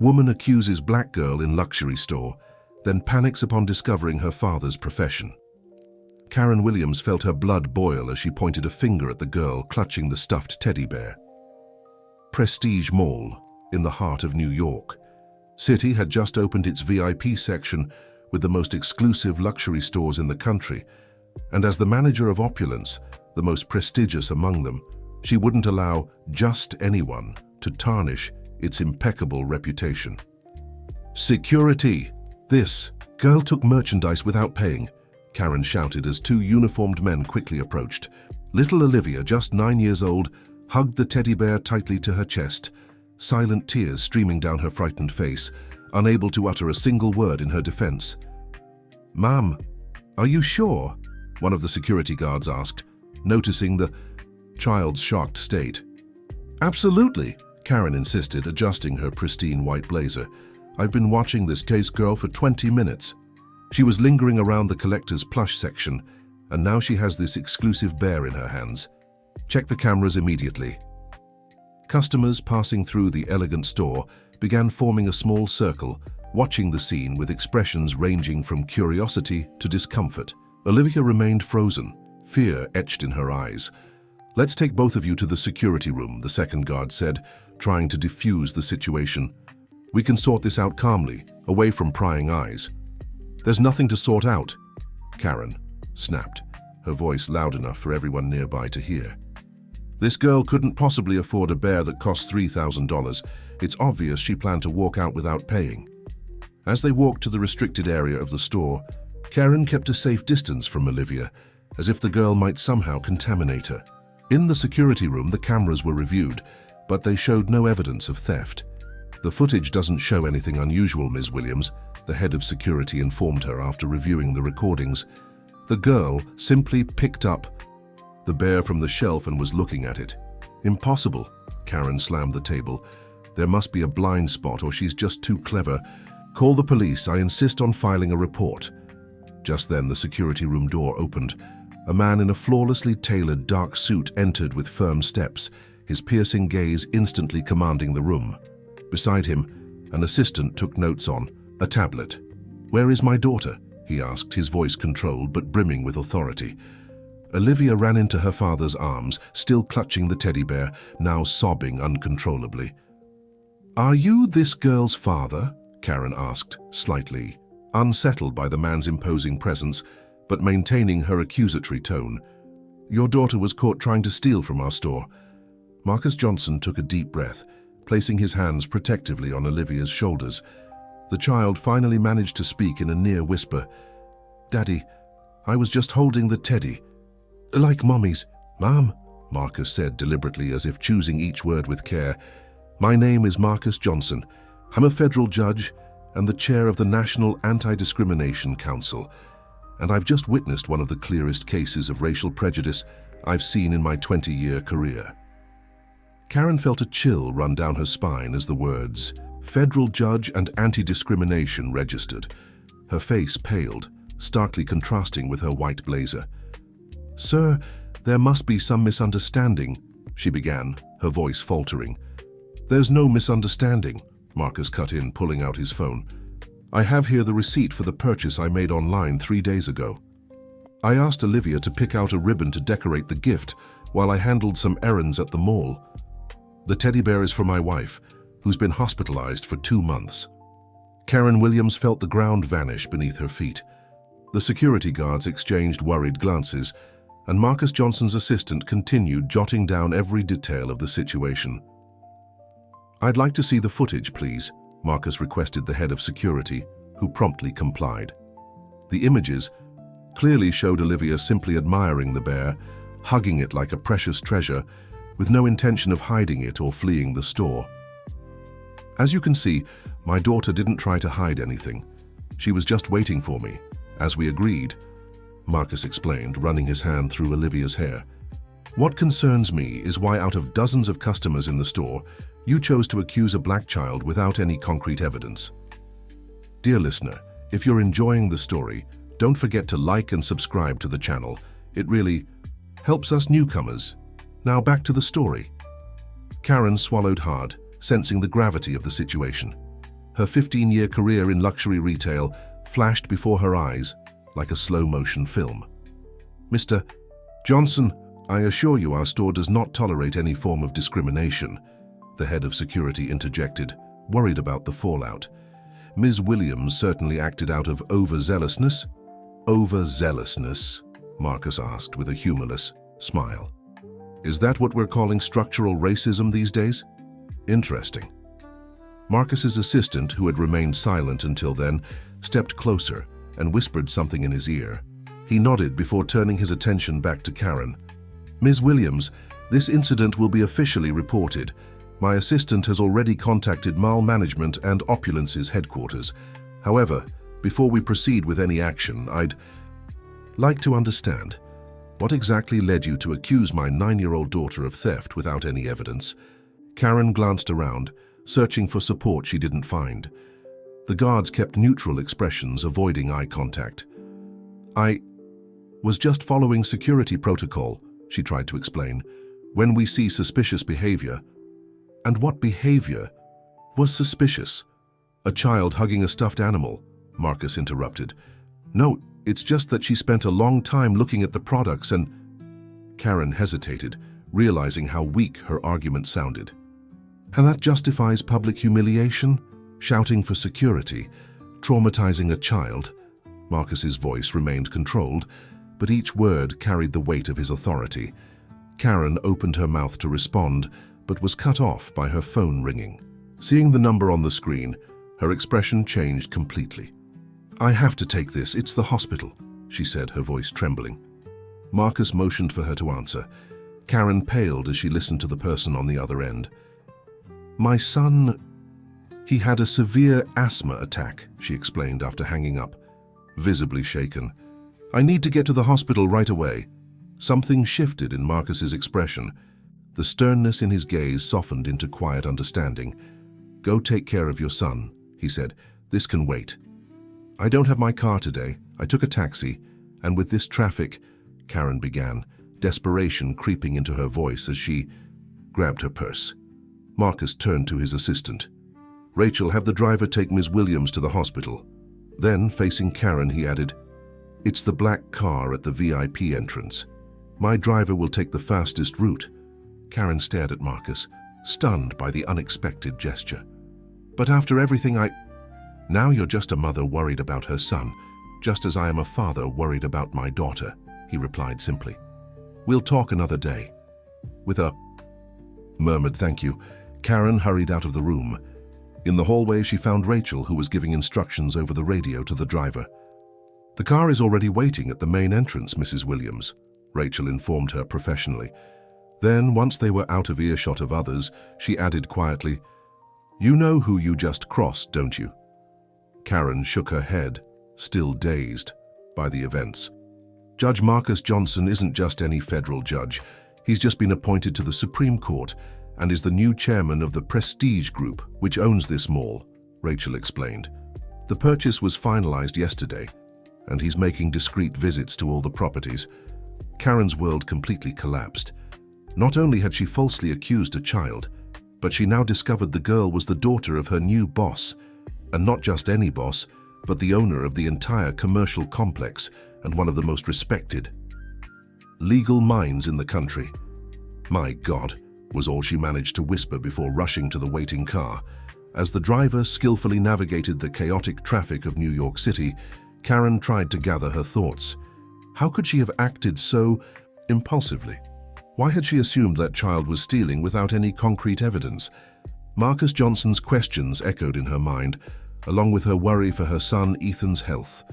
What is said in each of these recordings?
Woman accuses black girl in luxury store, then panics upon discovering her father's profession. Karen Williams felt her blood boil as she pointed a finger at the girl clutching the stuffed teddy bear. Prestige Mall, in the heart of New York. City had just opened its VIP section with the most exclusive luxury stores in the country, and as the manager of opulence, the most prestigious among them, she wouldn't allow just anyone to tarnish its impeccable reputation. Security! This girl took merchandise without paying, Karen shouted as two uniformed men quickly approached. Little Olivia, just 9 years old, hugged the teddy bear tightly to her chest, silent tears streaming down her frightened face, unable to utter a single word in her defense. "Ma'am, are you sure?" one of the security guards asked, noticing the child's shocked state. "Absolutely," Karen insisted, adjusting her pristine white blazer. "I've been watching this case girl for 20 minutes. She was lingering around the collector's plush section, and now she has this exclusive bear in her hands. Check the cameras immediately." Customers passing through the elegant store began forming a small circle, watching the scene with expressions ranging from curiosity to discomfort. Olivia remained frozen, fear etched in her eyes. "Let's take both of you to the security room," the second guard said, trying to diffuse the situation. "We can sort this out calmly, away from prying eyes." "There's nothing to sort out," Karen snapped, her voice loud enough for everyone nearby to hear. "This girl couldn't possibly afford a bear that cost $3,000. It's obvious she planned to walk out without paying." As they walked to the restricted area of the store, Karen kept a safe distance from Olivia, as if the girl might somehow contaminate her. In the security room, the cameras were reviewed, but they showed no evidence of theft. "The footage doesn't show anything unusual, Ms. Williams," the head of security informed her after reviewing the recordings. "The girl simply picked up the bear from the shelf and was looking at it." "Impossible," Karen slammed the table. "There must be a blind spot, or she's just too clever. Call the police. I insist on filing a report." Just then, the security room door opened. A man in a flawlessly tailored dark suit entered with firm steps, his piercing gaze instantly commanding the room. Beside him, an assistant took notes on a tablet. "Where is my daughter?" he asked, his voice controlled but brimming with authority. Olivia ran into her father's arms, still clutching the teddy bear, now sobbing uncontrollably. "Are you this girl's father?" Karen asked, slightly unsettled by the man's imposing presence, but maintaining her accusatory tone. "Your daughter was caught trying to steal from our store." Marcus Johnson took a deep breath, placing his hands protectively on Olivia's shoulders. The child finally managed to speak in a near whisper. "Daddy, I was just holding the teddy. Like Mommy's." "Ma'am," Marcus said deliberately, as if choosing each word with care. "My name is Marcus Johnson. I'm a federal judge and the chair of the National Anti-Discrimination Council, and I've just witnessed one of the clearest cases of racial prejudice I've seen in my 20-year career." Karen felt a chill run down her spine as the words "federal judge and anti-discrimination" registered. Her face paled, starkly contrasting with her white blazer. "Sir, there must be some misunderstanding," she began, her voice faltering. "There's no misunderstanding," Marcus cut in, pulling out his phone. "I have here the receipt for the purchase I made online 3 days ago. I asked Olivia to pick out a ribbon to decorate the gift while I handled some errands at the mall. The teddy bear is for my wife, who's been hospitalized for 2 months." Karen Williams felt the ground vanish beneath her feet. The security guards exchanged worried glances, and Marcus Johnson's assistant continued jotting down every detail of the situation. "I'd like to see the footage, please," Marcus requested the head of security, who promptly complied. The images clearly showed Olivia simply admiring the bear, hugging it like a precious treasure, with no intention of hiding it or fleeing the store. "As you can see, my daughter didn't try to hide anything. She was just waiting for me, as we agreed," Marcus explained, running his hand through Olivia's hair. "What concerns me is why, out of dozens of customers in the store, you chose to accuse a black child without any concrete evidence." Dear listener, if you're enjoying the story, don't forget to like and subscribe to the channel. It really helps us newcomers. Now back to the story. Karen swallowed hard, sensing the gravity of the situation. Her 15-year career in luxury retail flashed before her eyes like a slow-motion film. "Mr. Johnson, I assure you our store does not tolerate any form of discrimination," the head of security interjected, worried about the fallout. "Ms. Williams certainly acted out of overzealousness." "Overzealousness?" Marcus asked with a humorless smile. "Is that what we're calling structural racism these days? Interesting." Marcus's assistant, who had remained silent until then, stepped closer and whispered something in his ear. He nodded before turning his attention back to Karen. "Ms. Williams, this incident will be officially reported. My assistant has already contacted Mall Management and Opulence's headquarters. However, before we proceed with any action, I'd like to understand, what exactly led you to accuse my 9-year-old daughter of theft without any evidence?" Karen glanced around, searching for support she didn't find. The guards kept neutral expressions, avoiding eye contact. "I was just following security protocol," she tried to explain. "When we see suspicious behavior." "And what behavior was suspicious?" "A child hugging a stuffed animal," Marcus interrupted. "No, it's just that she spent a long time looking at the products and—" Karen hesitated, realizing how weak her argument sounded. "And that justifies public humiliation? Shouting for security? Traumatizing a child?" Marcus's voice remained controlled, but each word carried the weight of his authority. Karen opened her mouth to respond, but was cut off by her phone ringing. Seeing the number on the screen, her expression changed completely. "I have to take this, it's the hospital," she said, her voice trembling. Marcus motioned for her to answer. Karen paled as she listened to the person on the other end. "My son, he had a severe asthma attack," she explained after hanging up, visibly shaken. "I need to get to the hospital right away." Something shifted in Marcus's expression. The sternness in his gaze softened into quiet understanding. "Go take care of your son," he said. "This can wait." "I don't have my car today. I took a taxi, and with this traffic—" Karen began, desperation creeping into her voice as she grabbed her purse. Marcus turned to his assistant. "Rachel, have the driver take Ms. Williams to the hospital." Then, facing Karen, he added, "It's the black car at the VIP entrance. My driver will take the fastest route." Karen stared at Marcus, stunned by the unexpected gesture. "But after everything Now you're just a mother worried about her son, just as I am a father worried about my daughter," he replied simply. "We'll talk another day." With a murmured thank you, Karen hurried out of the room. In the hallway, she found Rachel, who was giving instructions over the radio to the driver. "The car is already waiting at the main entrance, Mrs. Williams," Rachel informed her professionally. Then, once they were out of earshot of others, she added quietly, "You know who you just crossed, don't you?" Karen shook her head, still dazed by the events. "Judge Marcus Johnson isn't just any federal judge. He's just been appointed to the Supreme Court and is the new chairman of the Prestige Group, which owns this mall," Rachel explained. "The purchase was finalized yesterday, and he's making discreet visits to all the properties." Karen's world completely collapsed. Not only had she falsely accused a child, but she now discovered the girl was the daughter of her new boss, and not just any boss, but the owner of the entire commercial complex and one of the most respected legal minds in the country. "My God," was all she managed to whisper before rushing to the waiting car. As the driver skillfully navigated the chaotic traffic of New York City, Karen tried to gather her thoughts. How could she have acted so impulsively? Why had she assumed that child was stealing without any concrete evidence? Marcus Johnson's questions echoed in her mind, along with her worry for her son Ethan's health.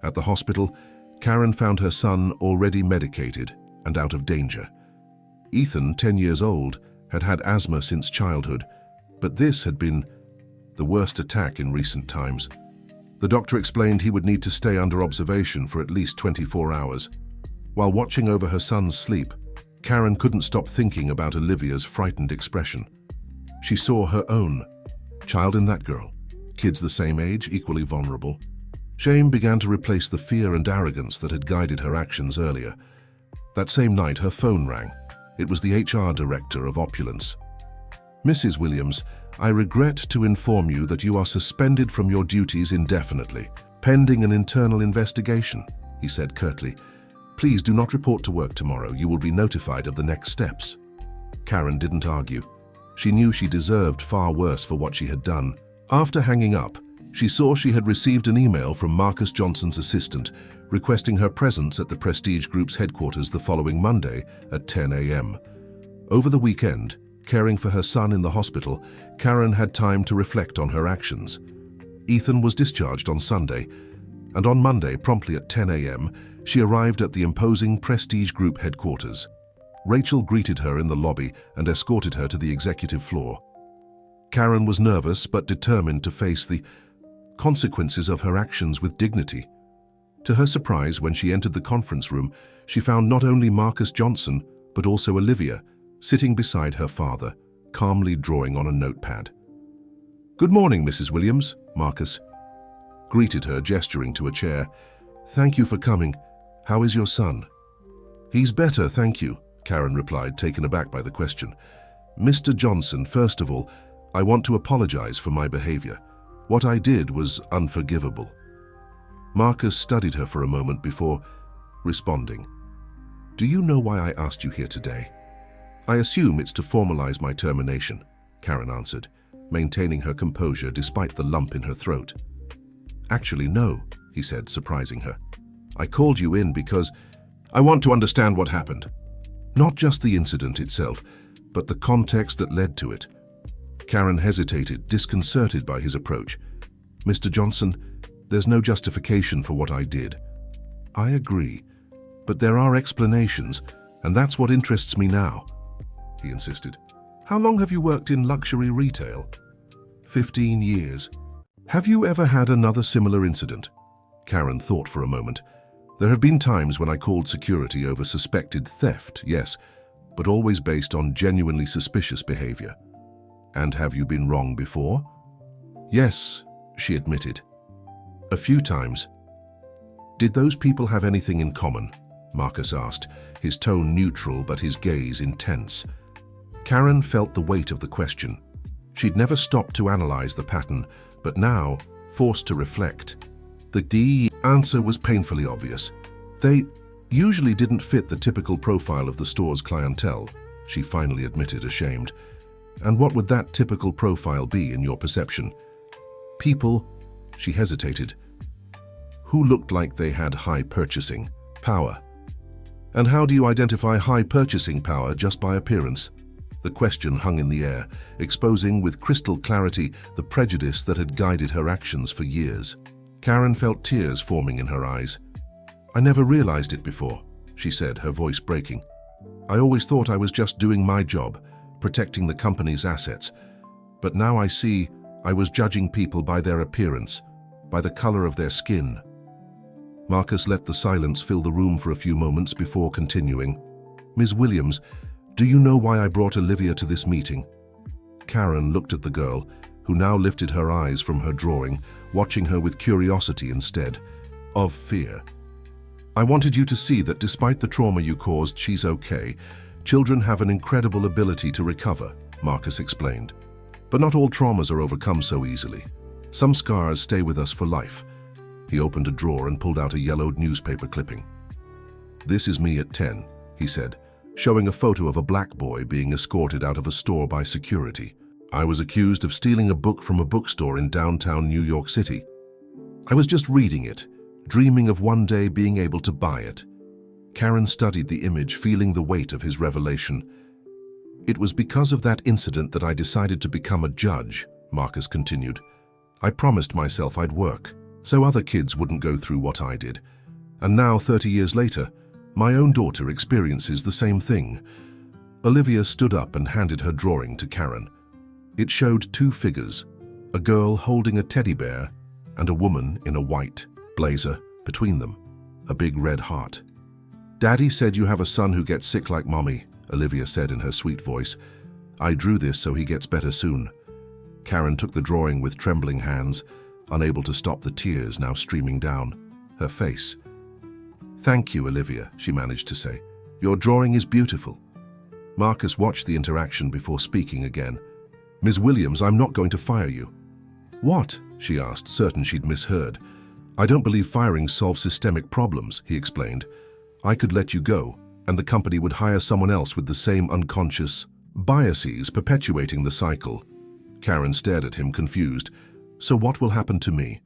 At the hospital, Karen found her son already medicated and out of danger. Ethan, 10 years old, had had asthma since childhood, but this had been the worst attack in recent times. The doctor explained he would need to stay under observation for at least 24 hours. While watching over her son's sleep, Karen couldn't stop thinking about Olivia's frightened expression. She saw her own child in that girl, kids the same age, equally vulnerable. Shame began to replace the fear and arrogance that had guided her actions earlier. That same night, her phone rang. It was the HR director of Opulence. Mrs. Williams, I regret to inform you that you are suspended from your duties indefinitely, pending an internal investigation, he said curtly. Please do not report to work tomorrow. You will be notified of the next steps. Karen didn't argue. She knew she deserved far worse for what she had done. After hanging up, she saw she had received an email from Marcus Johnson's assistant requesting her presence at the Prestige Group's headquarters the following Monday at 10 a.m. Over the weekend, caring for her son in the hospital, Karen had time to reflect on her actions. Ethan was discharged on Sunday, and on Monday, promptly at 10 a.m., she arrived at the imposing Prestige Group headquarters. Rachel greeted her in the lobby and escorted her to the executive floor. Karen was nervous but determined to face the consequences of her actions with dignity. To her surprise, when she entered the conference room, she found not only Marcus Johnson, but also Olivia, sitting beside her father, calmly drawing on a notepad. "Good morning, Mrs. Williams," Marcus greeted her, gesturing to a chair. "Thank you for coming. How is your son?" "He's better, thank you," Karen replied, taken aback by the question. "Mr. Johnson, first of all, I want to apologize for my behavior. What I did was unforgivable." Marcus studied her for a moment before responding. "Do you know why I asked you here today?" "I assume it's to formalize my termination," Karen answered, maintaining her composure despite the lump in her throat. "Actually, no," he said, surprising her. "I called you in because I want to understand what happened. Not just the incident itself, but the context that led to it." Karen hesitated, disconcerted by his approach. "Mr. Johnson, there's no justification for what I did." "I agree, but there are explanations, and that's what interests me now," he insisted. "How long have you worked in luxury retail?" 15 years. "Have you ever had another similar incident?" Karen thought for a moment. "There have been times when I called security over suspected theft, yes, but always based on genuinely suspicious behavior." "And have you been wrong before?" "Yes," she admitted. "A few times." "Did those people have anything in common?" Marcus asked, his tone neutral but his gaze intense. Karen felt the weight of the question. She'd never stopped to analyze the pattern, but now, forced to reflect, the answer was painfully obvious. They usually didn't fit the typical profile of the store's clientele, she finally admitted, ashamed. "And what would that typical profile be in your perception?" "People," she hesitated, "who looked like they had high purchasing power." "And how do you identify high purchasing power just by appearance?" The question hung in the air, exposing with crystal clarity the prejudice that had guided her actions for years. Karen felt tears forming in her eyes. "I never realized it before," she said, her voice breaking. "I always thought I was just doing my job, protecting the company's assets. But now I see I was judging people by their appearance, by the color of their skin." Marcus let the silence fill the room for a few moments before continuing. "Ms. Williams, do you know why I brought Olivia to this meeting?" Karen looked at the girl, who now lifted her eyes from her drawing, watching her with curiosity instead of fear. "I wanted you to see that despite the trauma you caused, she's okay. Children have an incredible ability to recover," Marcus explained. "But not all traumas are overcome so easily. Some scars stay with us for life." He opened a drawer and pulled out a yellowed newspaper clipping. "This is me at 10, he said, showing a photo of a black boy being escorted out of a store by security. "I was accused of stealing a book from a bookstore in downtown New York City. I was just reading it, dreaming of one day being able to buy it." Karen studied the image, feeling the weight of his revelation. "It was because of that incident that I decided to become a judge," Marcus continued. "I promised myself I'd work, so other kids wouldn't go through what I did. And now, 30 years later, my own daughter experiences the same thing." Olivia stood up and handed her drawing to Karen. It showed two figures, a girl holding a teddy bear and a woman in a white blazer, between them, a big red heart. "Daddy said you have a son who gets sick like Mommy," Olivia said in her sweet voice. "I drew this so he gets better soon." Karen took the drawing with trembling hands, unable to stop the tears now streaming down her face. "Thank you, Olivia," she managed to say. "Your drawing is beautiful." Marcus watched the interaction before speaking again. "Ms. Williams, I'm not going to fire you." "What?" she asked, certain she'd misheard. "I don't believe firing solves systemic problems," he explained. "I could let you go, and the company would hire someone else with the same unconscious biases, perpetuating the cycle." Karen stared at him, confused. "So what will happen to me?"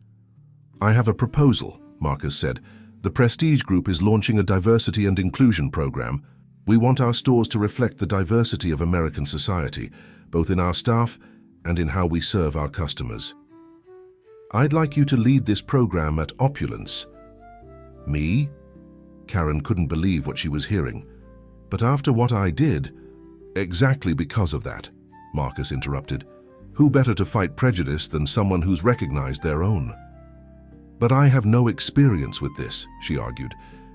"I have a proposal," Marcus said. "The Prestige Group is launching a diversity and inclusion program. We want our stores to reflect the diversity of American society, both in our staff and in how we serve our customers. I'd like you to lead this program at Opulence." "Me?" Karen couldn't believe what she was hearing. "But after what I did—" "Exactly because of that," Marcus interrupted. "Who better to fight prejudice than someone who's recognized their own?" "But I have no experience with this," she argued.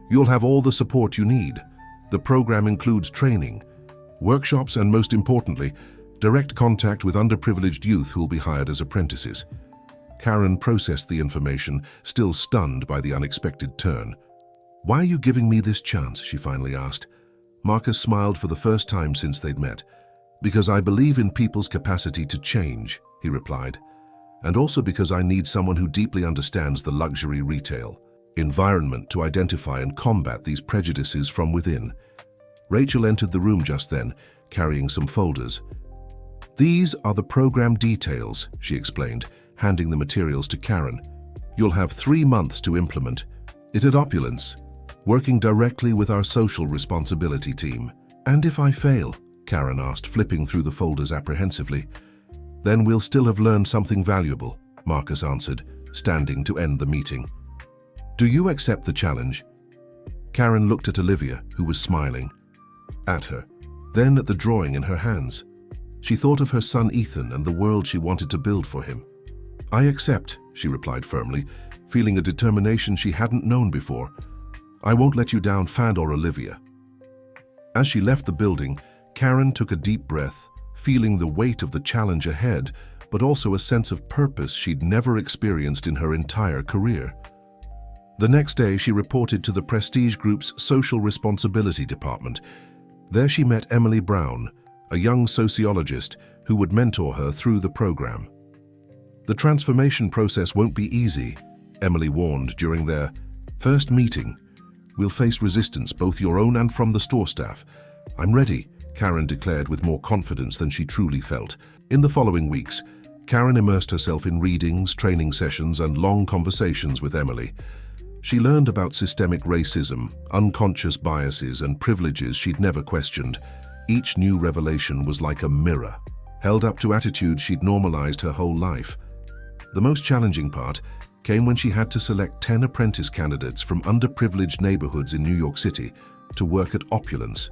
"You'll have all the support you need. The program includes training, workshops, and most importantly, direct contact with underprivileged youth who will be hired as apprentices." Karen processed the information, still stunned by the unexpected turn. "Why are you giving me this chance?" she finally asked. Marcus smiled for the first time since they'd met. "Because I believe in people's capacity to change," he replied. "And also because I need someone who deeply understands the luxury retail environment to identify and combat these prejudices from within." Rachel entered the room just then, carrying some folders. "These are the program details," she explained, handing the materials to Karen. "You'll have 3 months to implement it at Opulence, working directly with our social responsibility team." "And if I fail?" Karen asked, flipping through the folders apprehensively. "Then we'll still have learned something valuable," Marcus answered, standing to end the meeting. "Do you accept the challenge?" Karen looked at Olivia, who was smiling. At her, then at the drawing in her hands. She thought of her son Ethan and the world she wanted to build for him. "I accept," she replied firmly, feeling a determination she hadn't known before. "I won't let you down, Fad or Olivia." As she left the building, Karen took a deep breath, feeling the weight of the challenge ahead, but also a sense of purpose she'd never experienced in her entire career. The next day, she reported to the Prestige Group's Social Responsibility Department. There she met Emily Brown, a young sociologist who would mentor her through the program. "The transformation process won't be easy," Emily warned during their first meeting. "We'll face resistance, both your own and from the store staff." "I'm ready," Karen declared with more confidence than she truly felt. In the following weeks, Karen immersed herself in readings, training sessions, and long conversations with Emily. She learned about systemic racism, unconscious biases, and privileges she'd never questioned. Each new revelation was like a mirror, held up to attitudes she'd normalized her whole life. The most challenging part came when she had to select 10 apprentice candidates from underprivileged neighborhoods in New York City to work at Opulence.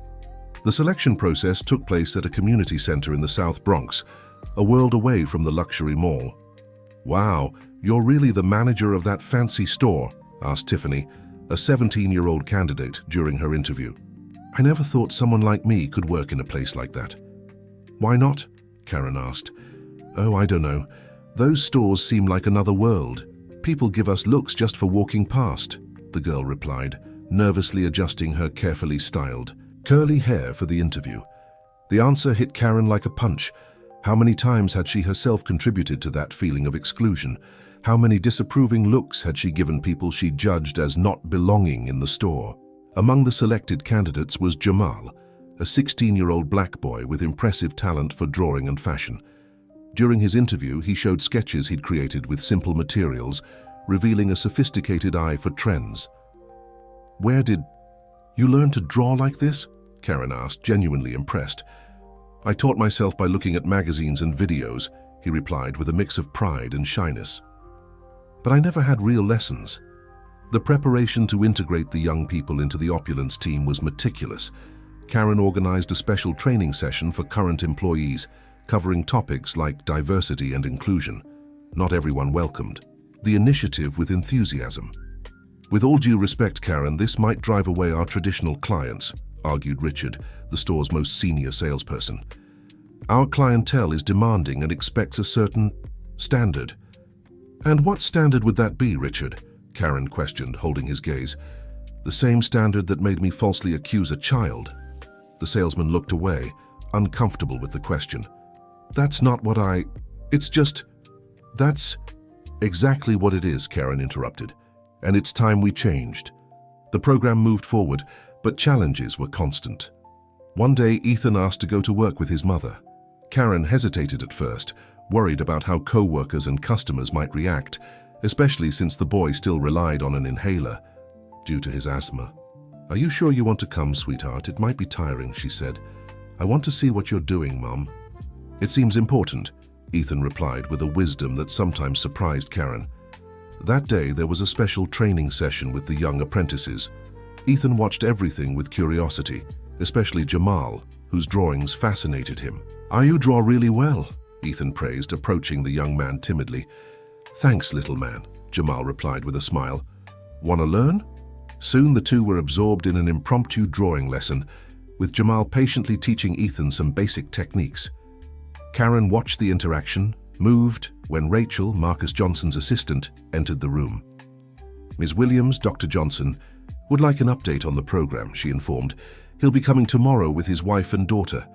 The selection process took place at a community center in the South Bronx, a world away from the luxury mall. "Wow, you're really the manager of that fancy store?" asked Tiffany, a 17-year-old candidate, during her interview. "I never thought someone like me could work in a place like that." "Why not?" Karen asked. "Oh, I don't know. Those stores seem like another world. People give us looks just for walking past," the girl replied, nervously adjusting her carefully styled, curly hair for the interview. The answer hit Karen like a punch. How many times had she herself contributed to that feeling of exclusion? How many disapproving looks had she given people she judged as not belonging in the store? Among the selected candidates was Jamal, a 16-year-old black boy with impressive talent for drawing and fashion. During his interview, he showed sketches he'd created with simple materials, revealing a sophisticated eye for trends. "Where did you learn to draw like this?" Karen asked, genuinely impressed. "I taught myself by looking at magazines and videos," he replied with a mix of pride and shyness. "But I never had real lessons." The preparation to integrate the young people into the Opulence team was meticulous. Karen organized a special training session for current employees, covering topics like diversity and inclusion. Not everyone welcomed the initiative with enthusiasm. "With all due respect, Karen, this might drive away our traditional clients," argued Richard, the store's most senior salesperson. "Our clientele is demanding and expects a certain standard." "And what standard would that be, Richard?" Karen questioned, holding his gaze. "The same standard that made me falsely accuse a child." The salesman looked away, uncomfortable with the question. That's not what It's just... That's exactly what it is, Karen interrupted. And it's time we changed. The program moved forward, but challenges were constant. One day, Ethan asked to go to work with his mother. Karen hesitated at first, worried about how co-workers and customers might react, especially since the boy still relied on an inhaler due to his asthma. "Are you sure you want to come, sweetheart? It might be tiring," she said. "I want to see what you're doing, Mom." "It seems important," Ethan replied with a wisdom that sometimes surprised Karen. That day, there was a special training session with the young apprentices. Ethan watched everything with curiosity, especially Jamal, whose drawings fascinated him. "You draw really well," Ethan praised, approaching the young man timidly. "Thanks, little man," Jamal replied with a smile. "Want to learn?" Soon the two were absorbed in an impromptu drawing lesson, with Jamal patiently teaching Ethan some basic techniques. Karen watched the interaction, moved, when Rachel, Marcus Johnson's assistant, entered the room. "Ms. Williams, Dr. Johnson, would like an update on the program," she informed. "He'll be coming tomorrow with his wife and daughter."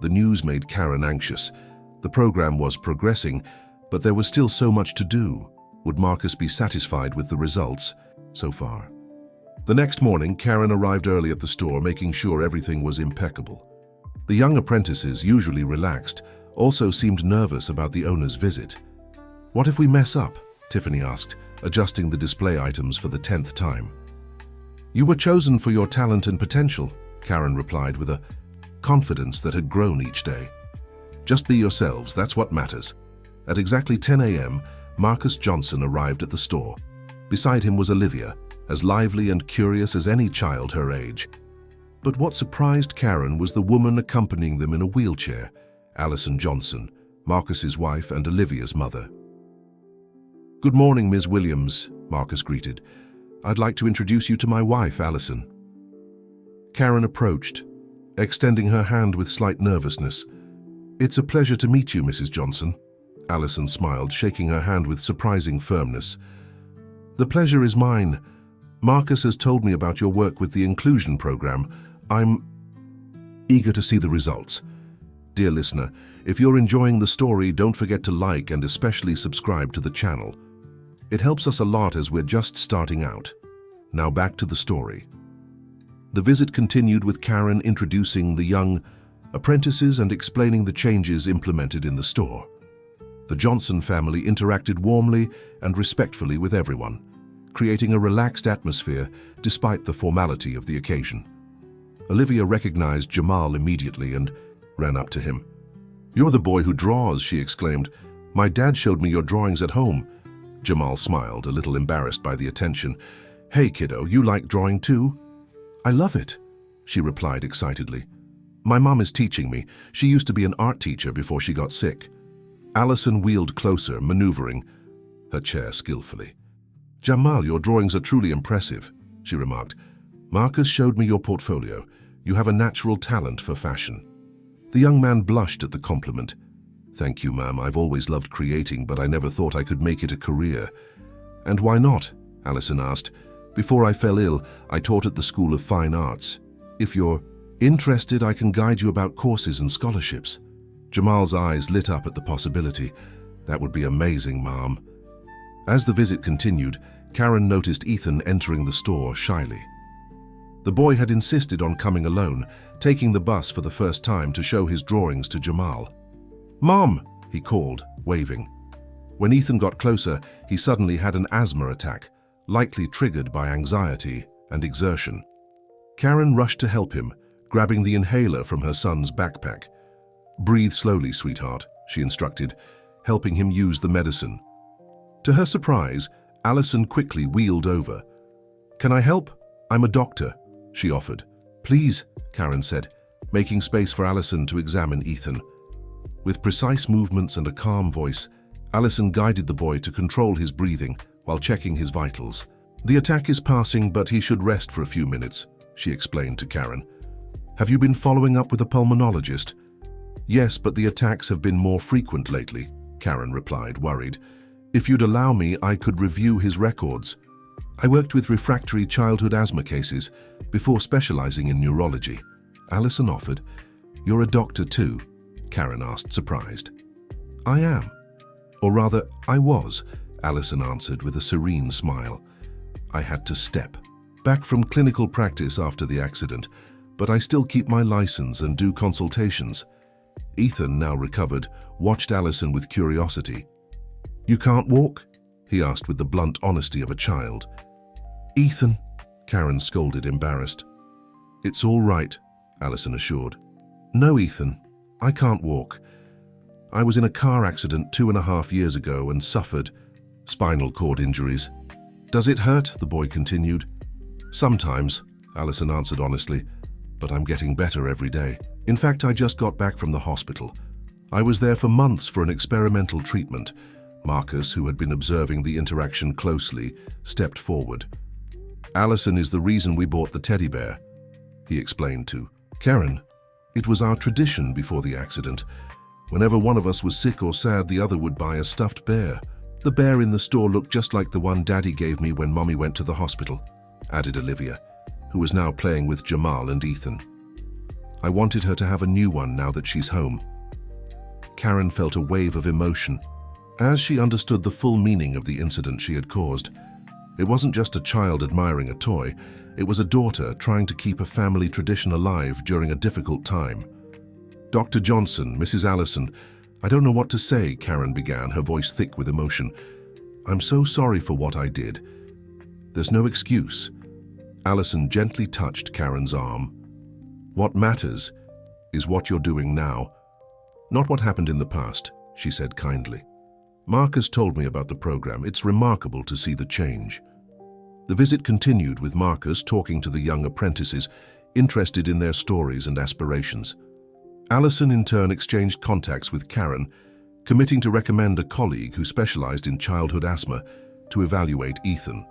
The news made Karen anxious. The program was progressing, but there was still so much to do. Would Marcus be satisfied with the results so far? The next morning, Karen arrived early at the store, making sure everything was impeccable. The young apprentices, usually relaxed, also seemed nervous about the owner's visit. "What if we mess up?" Tiffany asked, adjusting the display items for the 10th time. "You were chosen for your talent and potential," Karen replied with a confidence that had grown each day. "Just be yourselves, that's what matters." At exactly 10 a.m., Marcus Johnson arrived at the store. Beside him was Olivia, as lively and curious as any child her age. But what surprised Karen was the woman accompanying them in a wheelchair, Allison Johnson, Marcus's wife and Olivia's mother. "Good morning, Ms. Williams," Marcus greeted. "I'd like to introduce you to my wife, Allison." Karen approached, extending her hand with slight nervousness. "It's a pleasure to meet you, Mrs. Johnson." Allison smiled, shaking her hand with surprising firmness. "The pleasure is mine. Marcus has told me about your work with the inclusion program. I'm eager to see the results." Dear listener, if you're enjoying the story, don't forget to like and especially subscribe to the channel. It helps us a lot as we're just starting out. Now back to the story. The visit continued with Karen introducing the young apprentices and explaining the changes implemented in the store. The Johnson family interacted warmly and respectfully with everyone, creating a relaxed atmosphere despite the formality of the occasion. Olivia recognized Jamal immediately and ran up to him. "You're the boy who draws," she exclaimed. "My dad showed me your drawings at home." Jamal smiled, a little embarrassed by the attention. "Hey, kiddo, you like drawing too?" "I love it," she replied excitedly. "My mom is teaching me. She used to be an art teacher before she got sick." Allison wheeled closer, maneuvering her chair skillfully. "Jamal, your drawings are truly impressive," she remarked. "Marcus showed me your portfolio. You have a natural talent for fashion." The young man blushed at the compliment. "Thank you, ma'am. I've always loved creating, but I never thought I could make it a career." "And why not?" Allison asked. "Before I fell ill, I taught at the School of Fine Arts. If you're interested, I can guide you about courses and scholarships." Jamal's eyes lit up at the possibility. "That would be amazing, ma'am." As the visit continued, Karen noticed Ethan entering the store shyly. The boy had insisted on coming alone, taking the bus for the first time to show his drawings to Jamal. "Mom!" he called, waving. When Ethan got closer, he suddenly had an asthma attack, likely triggered by anxiety and exertion. Karen rushed to help him, grabbing the inhaler from her son's backpack. "Breathe slowly, sweetheart," she instructed, helping him use the medicine. To her surprise, Allison quickly wheeled over. "Can I help? I'm a doctor," she offered. "Please," Karen said, making space for Allison to examine Ethan. With precise movements and a calm voice, Allison guided the boy to control his breathing while checking his vitals. "The attack is passing, but he should rest for a few minutes," she explained to Karen. "Have you been following up with a pulmonologist?" "Yes, but the attacks have been more frequent lately," Karen replied, worried. "If you'd allow me, I could review his records. I worked with refractory childhood asthma cases before specializing in neurology," Allison offered. "You're a doctor too," Karen asked, surprised. I am. Or rather, I was, Alison answered with a serene smile. I had to step back from clinical practice after the accident, but I still keep my license and do consultations. Ethan, now recovered, watched Alison with curiosity. You can't walk? He asked with the blunt honesty of a child. Ethan, Karen scolded, embarrassed. It's all right, Alison assured. No, Ethan, I can't walk. I was in a car accident 2.5 years ago and suffered spinal cord injuries. Does it hurt? The boy continued. Sometimes, Alison answered honestly, but I'm getting better every day. In fact, I just got back from the hospital. I was there for months for an experimental treatment. Marcus, who had been observing the interaction closely, stepped forward. Alison is the reason we bought the teddy bear, he explained to Karen. It was our tradition before the accident. Whenever one of us was sick or sad, the other would buy a stuffed bear. The bear in the store looked just like the one Daddy gave me when Mommy went to the hospital, added Olivia, who was now playing with Jamal and Ethan. I wanted her to have a new one now that she's home. Karen felt a wave of emotion as she understood the full meaning of the incident she had caused. It wasn't just a child admiring a toy, it was a daughter trying to keep a family tradition alive during a difficult time. Dr. Johnson, Mrs. Allison, I don't know what to say, Karen began, her voice thick with emotion. I'm so sorry for what I did. There's no excuse. Allison gently touched Karen's arm. What matters is what you're doing now, not what happened in the past, she said kindly. Marcus told me about the program. It's remarkable to see the change. The visit continued with Marcus talking to the young apprentices, interested in their stories and aspirations. Allison in turn exchanged contacts with Karen, committing to recommend a colleague who specialized in childhood asthma to evaluate Ethan.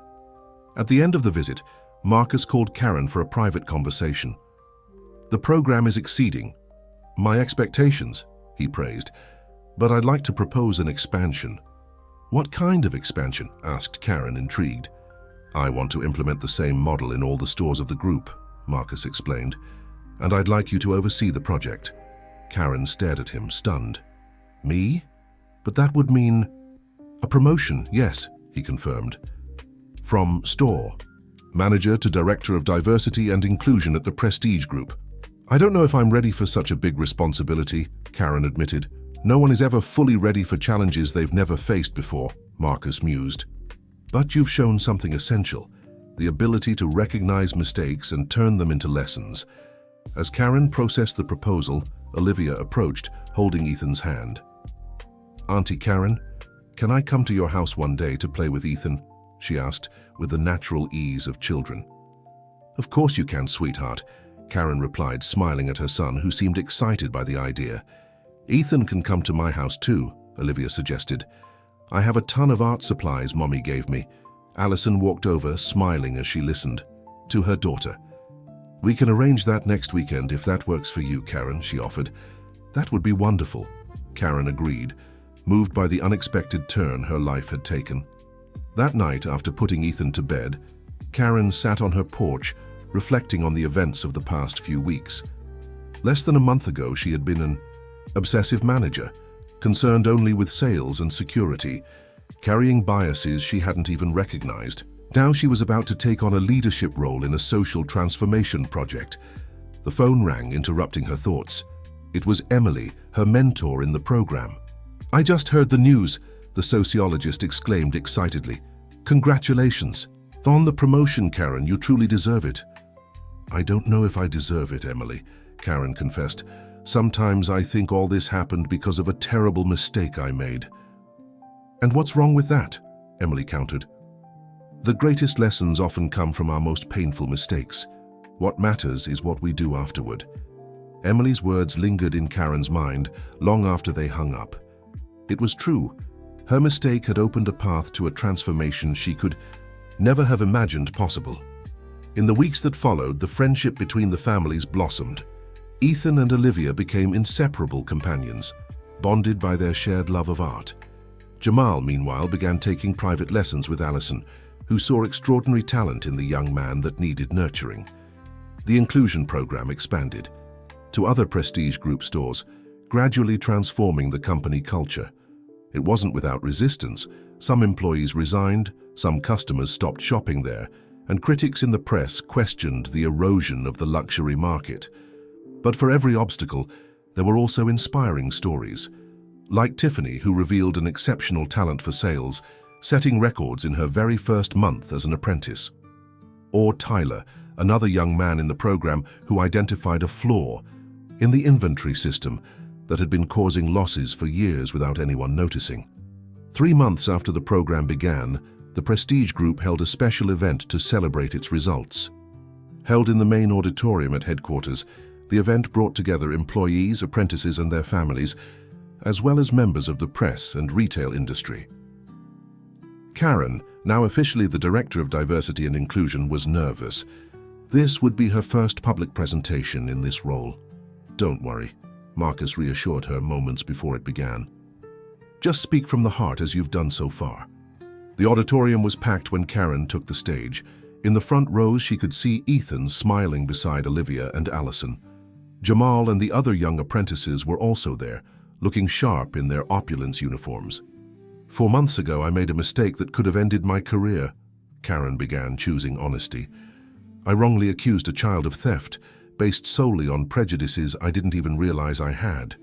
At the end of the visit, Marcus called Karen for a private conversation. The program is exceeding my expectations, he praised, but I'd like to propose an expansion. What kind of expansion? Asked Karen, intrigued. I want to implement the same model in all the stores of the group, Marcus explained, and I'd like you to oversee the project. Karen stared at him, stunned. Me? But that would mean a promotion, yes, he confirmed. From store manager to director of diversity and inclusion at the Prestige Group. I don't know if I'm ready for such a big responsibility, Karen admitted. No one is ever fully ready for challenges they've never faced before, Marcus mused. But you've shown something essential, the ability to recognize mistakes and turn them into lessons. As Karen processed the proposal, Olivia approached, holding Ethan's hand. Auntie Karen, can I come to your house one day to play with Ethan? She asked, with the natural ease of children. Of course you can, sweetheart, Karen replied, smiling at her son, who seemed excited by the idea. Ethan can come to my house too, Olivia suggested. I have a ton of art supplies Mommy gave me. Allison walked over, smiling as she listened, to her daughter. We can arrange that next weekend if that works for you, Karen, she offered. That would be wonderful, Karen agreed, moved by the unexpected turn her life had taken. That night, after putting Ethan to bed, Karen sat on her porch, reflecting on the events of the past few weeks. Less than a month ago, she had been an obsessive manager, concerned only with sales and security, carrying biases she hadn't even recognized. Now she was about to take on a leadership role in a social transformation project. The phone rang, interrupting her thoughts. It was Emily, her mentor in the program. I just heard the news, the sociologist exclaimed excitedly. Congratulations. On the promotion, Karen, you truly deserve it. I don't know if I deserve it, Emily, Karen confessed. Sometimes I think all this happened because of a terrible mistake I made. And what's wrong with that? Emily countered. The greatest lessons often come from our most painful mistakes. What matters is what we do afterward. Emily's words lingered in Karen's mind long after they hung up. It was true. Her mistake had opened a path to a transformation she could never have imagined possible. In the weeks that followed, the friendship between the families blossomed. Ethan and Olivia became inseparable companions, bonded by their shared love of art. Jamal, meanwhile, began taking private lessons with Allison, who saw extraordinary talent in the young man that needed nurturing. The inclusion program expanded. To other Prestige Group stores, gradually transforming the company culture. It wasn't without resistance. Some employees resigned, some customers stopped shopping there, and critics in the press questioned the erosion of the luxury market. But for every obstacle, there were also inspiring stories. Like Tiffany, who revealed an exceptional talent for sales, setting records in her very first month as an apprentice. Or Tyler, another young man in the program who identified a flaw in the inventory system that had been causing losses for years without anyone noticing. 3 months after the program began, the Prestige Group held a special event to celebrate its results. Held in the main auditorium at headquarters, the event brought together employees, apprentices, and their families, as well as members of the press and retail industry. Karen, now officially the Director of Diversity and Inclusion, was nervous. This would be her first public presentation in this role. "Don't worry," Marcus reassured her moments before it began. "Just speak from the heart as you've done so far." The auditorium was packed when Karen took the stage. In the front rows, she could see Ethan smiling beside Olivia and Allison. Jamal and the other young apprentices were also there, looking sharp in their opulence uniforms. "4 months ago, I made a mistake that could have ended my career," Karen began, choosing honesty. "I wrongly accused a child of theft, based solely on prejudices I didn't even realize I had."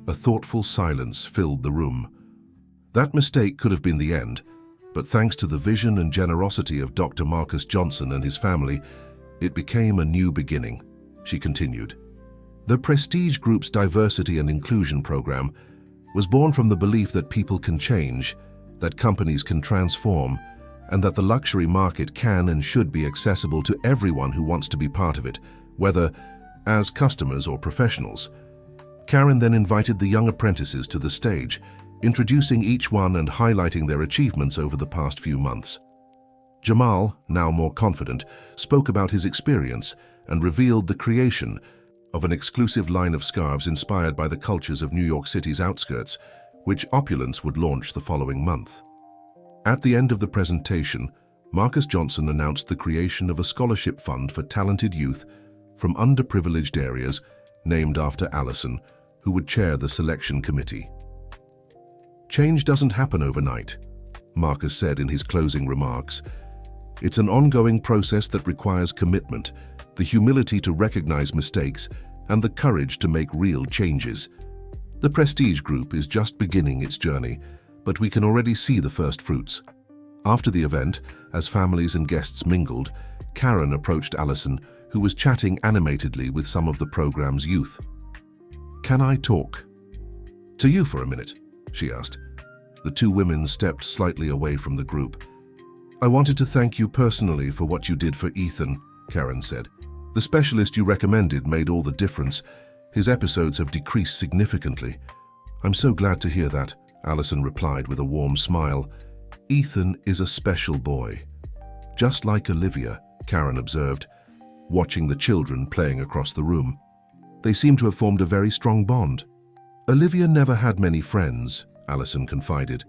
A thoughtful silence filled the room. That mistake could have been the end, but thanks to the vision and generosity of Dr. Marcus Johnson and his family, it became a new beginning, she continued. The Prestige Group's Diversity and Inclusion program was born from the belief that people can change, that companies can transform, and that the luxury market can and should be accessible to everyone who wants to be part of it, whether as customers or professionals. Karen then invited the young apprentices to the stage, introducing each one and highlighting their achievements over the past few months. Jamal, now more confident, spoke about his experience and revealed the creation of an exclusive line of scarves inspired by the cultures of New York City's outskirts, which Opulence would launch the following month. At the end of the presentation, Marcus Johnson announced the creation of a scholarship fund for talented youth from underprivileged areas, named after Allison, who would chair the selection committee. "Change doesn't happen overnight," Marcus said in his closing remarks. "It's an ongoing process that requires commitment, the humility to recognize mistakes, and the courage to make real changes. The Prestige Group is just beginning its journey, but we can already see the first fruits." After the event, as families and guests mingled, Karen approached Allison, who was chatting animatedly with some of the program's youth. "Can I talk to you for a minute?" she asked. The 2 women stepped slightly away from the group. "I wanted to thank you personally for what you did for Ethan," Karen said. "The specialist you recommended made all the difference. His episodes have decreased significantly." "I'm so glad to hear that," Allison replied with a warm smile. "Ethan is a special boy." "Just like Olivia," Karen observed, watching the children playing across the room. "They seem to have formed a very strong bond." "Olivia never had many friends," Allison confided.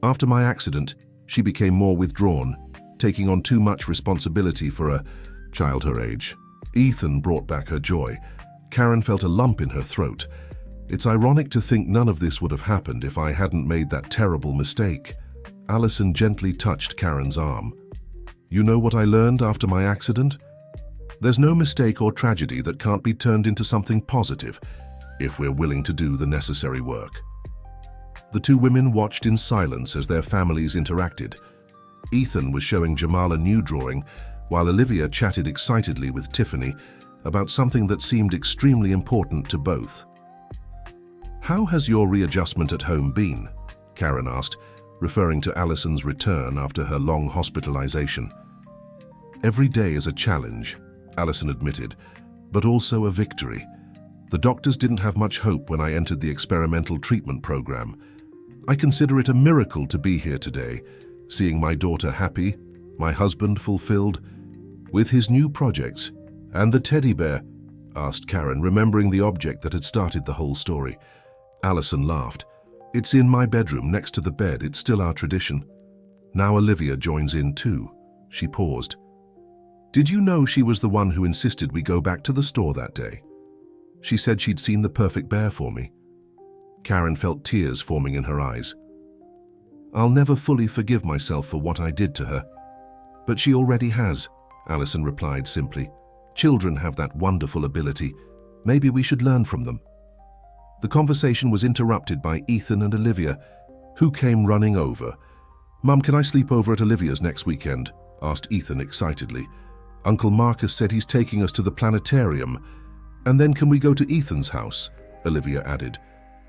"After my accident, she became more withdrawn, taking on too much responsibility for a child her age." Ethan brought back her joy. Karen felt a lump in her throat. "It's ironic to think none of this would have happened if I hadn't made that terrible mistake." Allison gently touched Karen's arm. "You know what I learned after my accident? There's no mistake or tragedy that can't be turned into something positive if we're willing to do the necessary work." The 2 women watched in silence as their families interacted. Ethan was showing Jamal a new drawing, while Olivia chatted excitedly with Tiffany about something that seemed extremely important to both. "How has your readjustment at home been?" Karen asked, referring to Allison's return after her long hospitalization. "Every day is a challenge," Allison admitted, "but also a victory. The doctors didn't have much hope when I entered the experimental treatment program. I consider it a miracle to be here today, seeing my daughter happy, my husband fulfilled. With his new projects, and the teddy bear?" asked Karen, remembering the object that had started the whole story. Allison laughed. "It's in my bedroom next to the bed. It's still our tradition." Now Olivia joins in too. She paused. "Did you know she was the one who insisted we go back to the store that day?" She said she'd seen the perfect bear for me. Karen felt tears forming in her eyes. I'll never fully forgive myself for what I did to her. But she already has, Alison replied simply. Children have that wonderful ability. Maybe we should learn from them. The conversation was interrupted by Ethan and Olivia, who came running over. Mum, can I sleep over at Olivia's next weekend? Asked Ethan excitedly. Uncle Marcus said he's taking us to the planetarium. And then can we go to Ethan's house? Olivia added.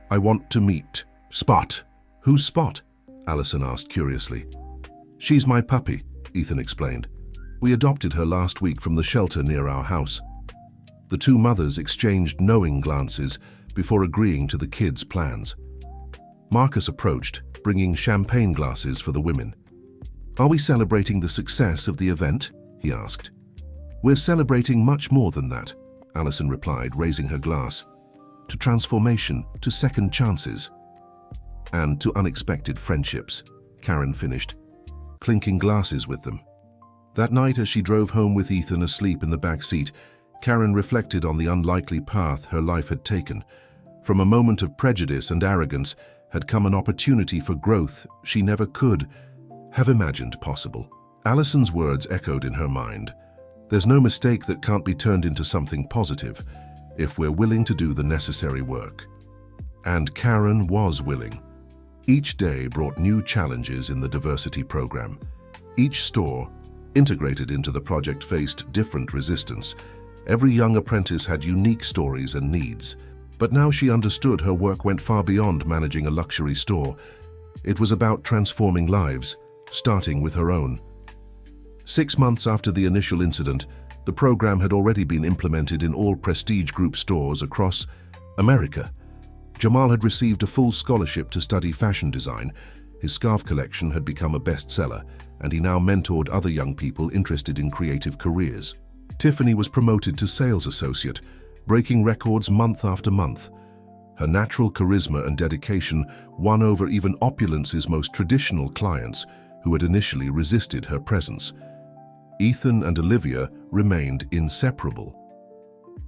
I want to meet Spot. Who's Spot? Alison asked curiously. She's my puppy, Ethan explained. We adopted her last week from the shelter near our house. The two mothers exchanged knowing glances before agreeing to the kids' plans. Marcus approached, bringing champagne glasses for the women. Are we celebrating the success of the event? He asked. We're celebrating much more than that, Alison replied, raising her glass. To transformation, to second chances, and to unexpected friendships, Karen finished, clinking glasses with them. That night, as she drove home with Ethan asleep in the back seat, Karen reflected on the unlikely path her life had taken. From a moment of prejudice and arrogance had come an opportunity for growth she never could have imagined possible. Alison's words echoed in her mind. There's no mistake that can't be turned into something positive if we're willing to do the necessary work. And Karen was willing. Each day brought new challenges in the diversity program. Each store, integrated into the project, faced different resistance. Every young apprentice had unique stories and needs. But now she understood her work went far beyond managing a luxury store. It was about transforming lives, starting with her own. 6 months after the initial incident, the program had already been implemented in all Prestige Group stores across America. Jamal had received a full scholarship to study fashion design. His scarf collection had become a bestseller, and he now mentored other young people interested in creative careers. Tiffany was promoted to sales associate, breaking records month after month. Her natural charisma and dedication won over even opulence's most traditional clients who had initially resisted her presence. Ethan and Olivia remained inseparable.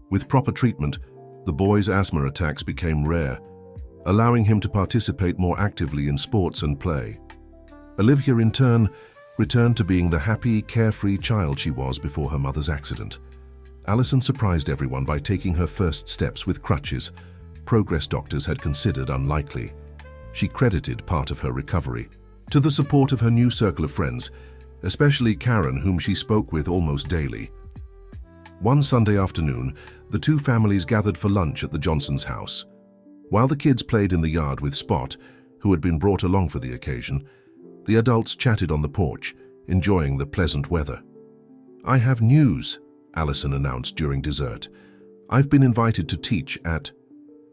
With proper treatment, the boy's asthma attacks became rare, allowing him to participate more actively in sports and play. Olivia, in turn, returned to being the happy, carefree child she was before her mother's accident. Alison surprised everyone by taking her first steps with crutches. Progress doctors had considered unlikely. She credited part of her recovery to the support of her new circle of friends, especially Karen, whom she spoke with almost daily. One Sunday afternoon, the two families gathered for lunch at the Johnsons' house. While the kids played in the yard with Spot, who had been brought along for the occasion, the adults chatted on the porch, enjoying the pleasant weather. I have news, Alison announced during dessert. I've been invited to teach at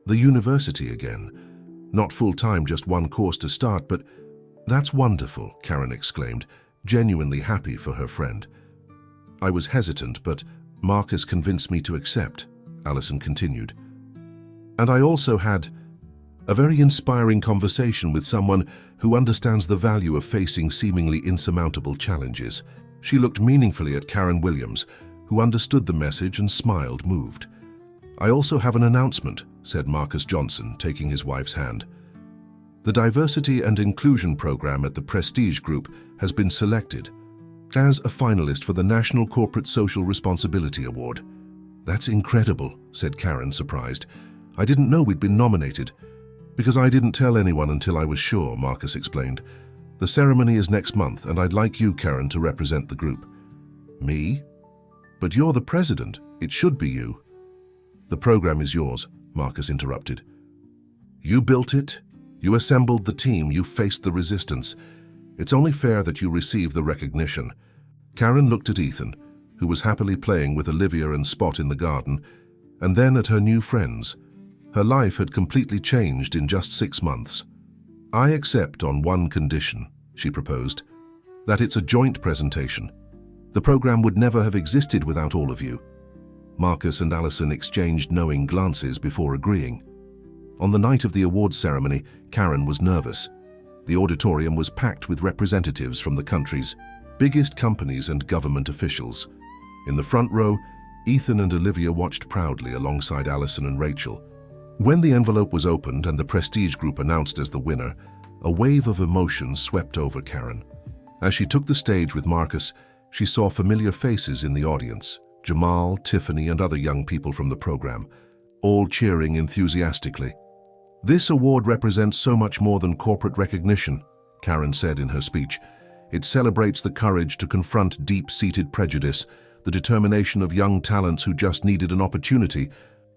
the university again. Not full-time, just one course to start, but that's wonderful, Karen exclaimed, genuinely happy for her friend. I was hesitant, but Marcus convinced me to accept, Alison continued. And I also had a very inspiring conversation with someone who understands the value of facing seemingly insurmountable challenges. She looked meaningfully at Karen Williams, who understood the message and smiled, moved. I also have an announcement, said Marcus Johnson, taking his wife's hand. The Diversity and Inclusion Program at the Prestige Group has been selected as a finalist for the National Corporate Social Responsibility Award. That's incredible, said Karen, surprised. I didn't know we'd been nominated. Because I didn't tell anyone until I was sure, Marcus explained. The ceremony is next month, and I'd like you, Karen, to represent the group. Me? But you're the president. It should be you. The program is yours, Marcus interrupted. You built it. You assembled the team. You faced the resistance. It's only fair that you receive the recognition. Karen looked at Ethan, who was happily playing with Olivia and Spot in the garden, and then at her new friends. Her life had completely changed in just 6 months. I accept on one condition, she proposed, that it's a joint presentation. The program would never have existed without all of you. Marcus and Alison exchanged knowing glances before agreeing. On the night of the awards ceremony, Karen was nervous. The auditorium was packed with representatives from the country's biggest companies and government officials. In the front row, Ethan and Olivia watched proudly alongside Allison and Rachel. When the envelope was opened and the Prestige Group announced as the winner, a wave of emotion swept over Karen. As she took the stage with Marcus, she saw familiar faces in the audience: Jamal, Tiffany, and other young people from the program, all cheering enthusiastically. "This award represents so much more than corporate recognition," Karen said in her speech. "It celebrates the courage to confront deep-seated prejudice, the determination of young talents who just needed an opportunity,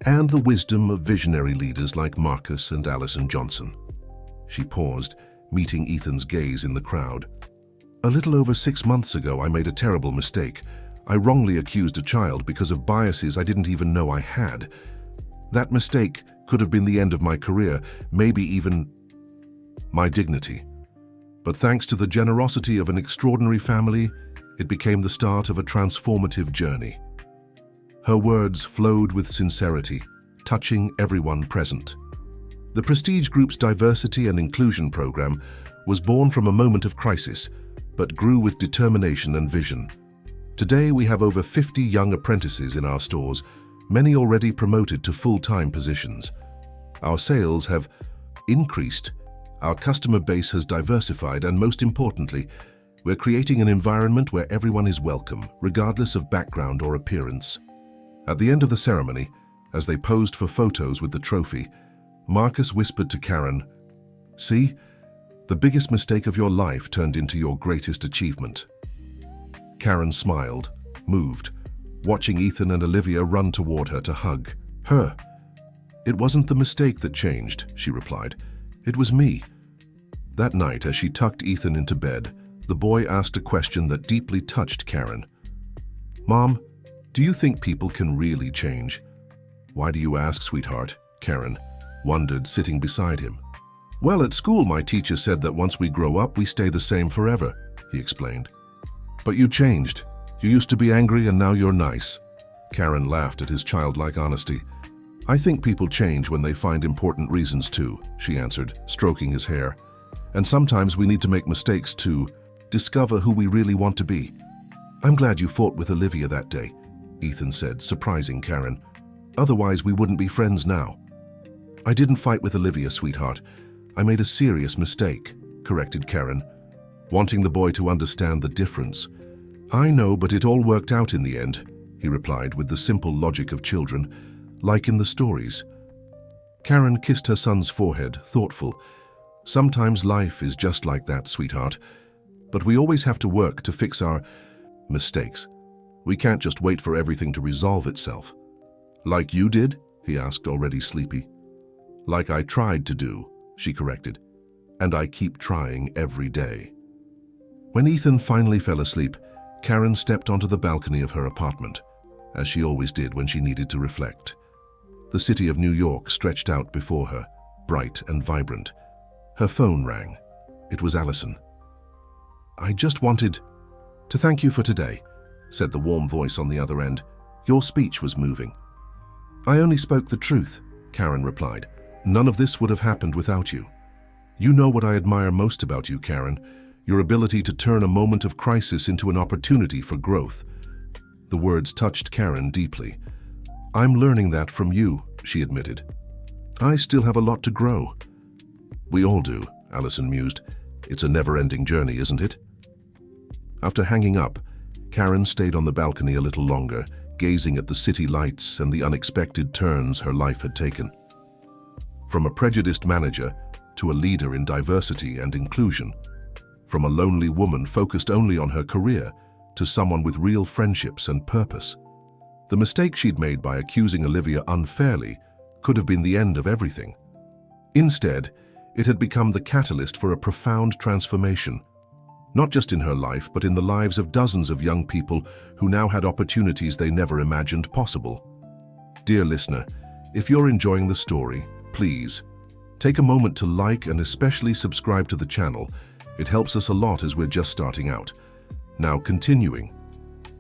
and the wisdom of visionary leaders like Marcus and Allison Johnson." She paused, meeting Ethan's gaze in the crowd. "A little over 6 months ago, I made a terrible mistake. I wrongly accused a child because of biases I didn't even know I had. That mistake could have been the end of my career, maybe even my dignity. But thanks to the generosity of an extraordinary family, it became the start of a transformative journey." Her words flowed with sincerity, touching everyone present. The Prestige Group's diversity and inclusion program was born from a moment of crisis, but grew with determination and vision. Today, we have over 50 young apprentices in our stores, many already promoted to full-time positions. Our sales have increased, our customer base has diversified, and most importantly, we're creating an environment where everyone is welcome, regardless of background or appearance. At the end of the ceremony, as they posed for photos with the trophy, Marcus whispered to Karen, "See, the biggest mistake of your life turned into your greatest achievement." Karen smiled, moved, watching Ethan and Olivia run toward her to hug her. "It wasn't the mistake that changed," she replied. "It was me." That night, as she tucked Ethan into bed, the boy asked a question that deeply touched Karen. "Mom, do you think people can really change?" "Why do you ask, sweetheart?" Karen wondered, sitting beside him. "Well, at school, my teacher said that once we grow up, we stay the same forever," he explained. "But you changed. You used to be angry and now you're nice." Karen laughed at his childlike honesty. "I think people change when they find important reasons to," she answered, stroking his hair. "And sometimes we need to make mistakes to discover who we really want to be." "I'm glad you fought with Olivia that day," Ethan said, surprising Karen. "Otherwise, we wouldn't be friends now." "I didn't fight with Olivia, sweetheart. I made a serious mistake," corrected Karen, wanting the boy to understand the difference. "I know, but it all worked out in the end," he replied with the simple logic of children, like in the stories. Karen kissed her son's forehead, thoughtful. "Sometimes life is just like that, sweetheart. But we always have to work to fix our mistakes. We can't just wait for everything to resolve itself." "Like you did?" he asked, already sleepy. "Like I tried to do," she corrected. "And I keep trying every day." When Ethan finally fell asleep, Karen stepped onto the balcony of her apartment, as she always did when she needed to reflect. The city of New York stretched out before her, bright and vibrant. Her phone rang. It was Allison. "I just wanted to thank you for today," said the warm voice on the other end. "Your speech was moving." "I only spoke the truth," Karen replied. "None of this would have happened without you. You know what I admire most about you, Karen, your ability to turn a moment of crisis into an opportunity for growth." The words touched Karen deeply. "I'm learning that from you," she admitted. "I still have a lot to grow." "We all do," Allison mused. "It's a never-ending journey, isn't it?" After hanging up, Karen stayed on the balcony a little longer, gazing at the city lights and the unexpected turns her life had taken. From a prejudiced manager to a leader in diversity and inclusion, from a lonely woman focused only on her career to someone with real friendships and purpose. The mistake she'd made by accusing Olivia unfairly could have been the end of everything. Instead, it had become the catalyst for a profound transformation, not just in her life, but in the lives of dozens of young people who now had opportunities they never imagined possible. Dear listener, if you're enjoying the story, please take a moment to like and especially subscribe to the channel. It helps us a lot as we're just starting out. Now continuing.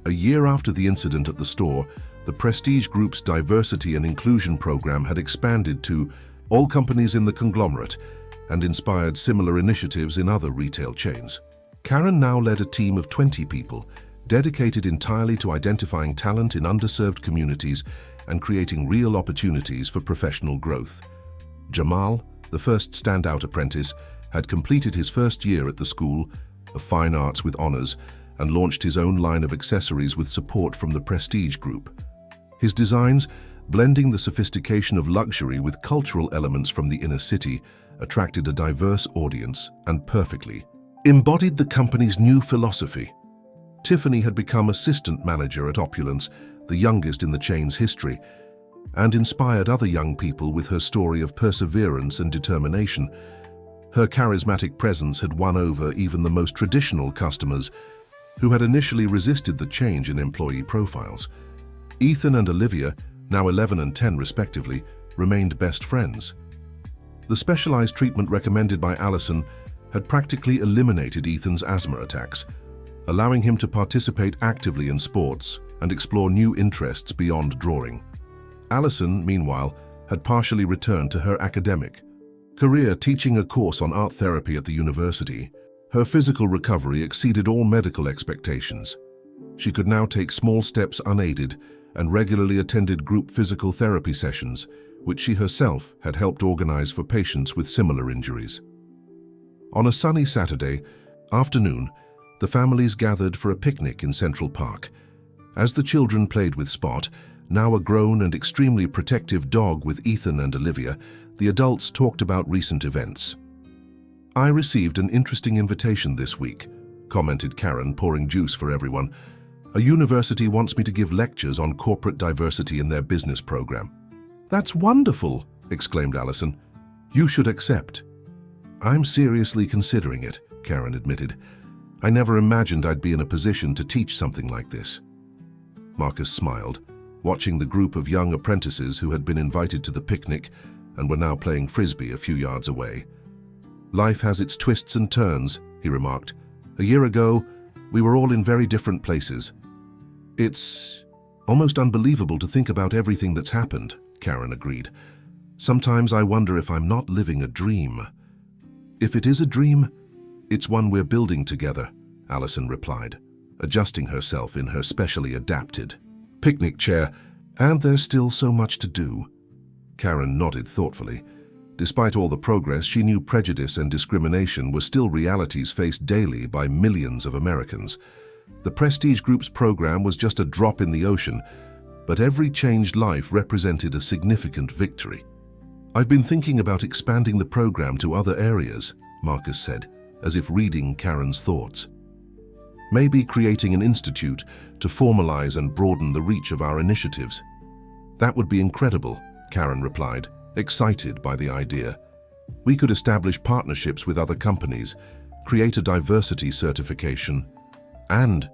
A year after the incident at the store, the Prestige Group's diversity and inclusion program had expanded to all companies in the conglomerate and inspired similar initiatives in other retail chains. Karen now led a team of 20 people, dedicated entirely to identifying talent in underserved communities and creating real opportunities for professional growth. Jamal, the first standout apprentice, had completed his first year at the School of Fine Arts with honors and launched his own line of accessories with support from the Prestige Group. His designs, blending the sophistication of luxury with cultural elements from the inner city, attracted a diverse audience and perfectly embodied the company's new philosophy. Tiffany had become assistant manager at Opulence, the youngest in the chain's history, and inspired other young people with her story of perseverance and determination. Her charismatic presence had won over even the most traditional customers who had initially resisted the change in employee profiles. Ethan and Olivia, now 11 and 10 respectively, remained best friends. The specialized treatment recommended by Allison had practically eliminated Ethan's asthma attacks, allowing him to participate actively in sports and explore new interests beyond drawing. Allison, meanwhile, had partially returned to her academic career, teaching a course on art therapy at the university. Her physical recovery exceeded all medical expectations. She could now take small steps unaided and regularly attended group physical therapy sessions, which she herself had helped organize for patients with similar injuries. On a sunny Saturday afternoon, the families gathered for a picnic in Central Park. As the children played with Spot, now a grown and extremely protective dog, with Ethan and Olivia, the adults talked about recent events. "I received an interesting invitation this week," commented Karen, pouring juice for everyone. "A university wants me to give lectures on corporate diversity in their business program." "That's wonderful," exclaimed Allison. "You should accept." "I'm seriously considering it," Karen admitted. "I never imagined I'd be in a position to teach something like this." Marcus smiled, watching the group of young apprentices who had been invited to the picnic and were now playing frisbee a few yards away. "Life has its twists and turns," he remarked. "A year ago, we were all in very different places." "It's almost unbelievable to think about everything that's happened," Karen agreed. "Sometimes I wonder if I'm not living a dream." "If it is a dream, it's one we're building together," Allison replied, adjusting herself in her specially adapted picnic chair. "And there's still so much to do." Karen nodded thoughtfully. Despite all the progress, she knew prejudice and discrimination were still realities faced daily by millions of Americans. The Prestige Group's program was just a drop in the ocean, but every changed life represented a significant victory. "I've been thinking about expanding the program to other areas," Marcus said, as if reading Karen's thoughts. "Maybe creating an institute to formalize and broaden the reach of our initiatives." "That would be incredible," Karen replied, excited by the idea. "We could establish partnerships with other companies, create a diversity certification, and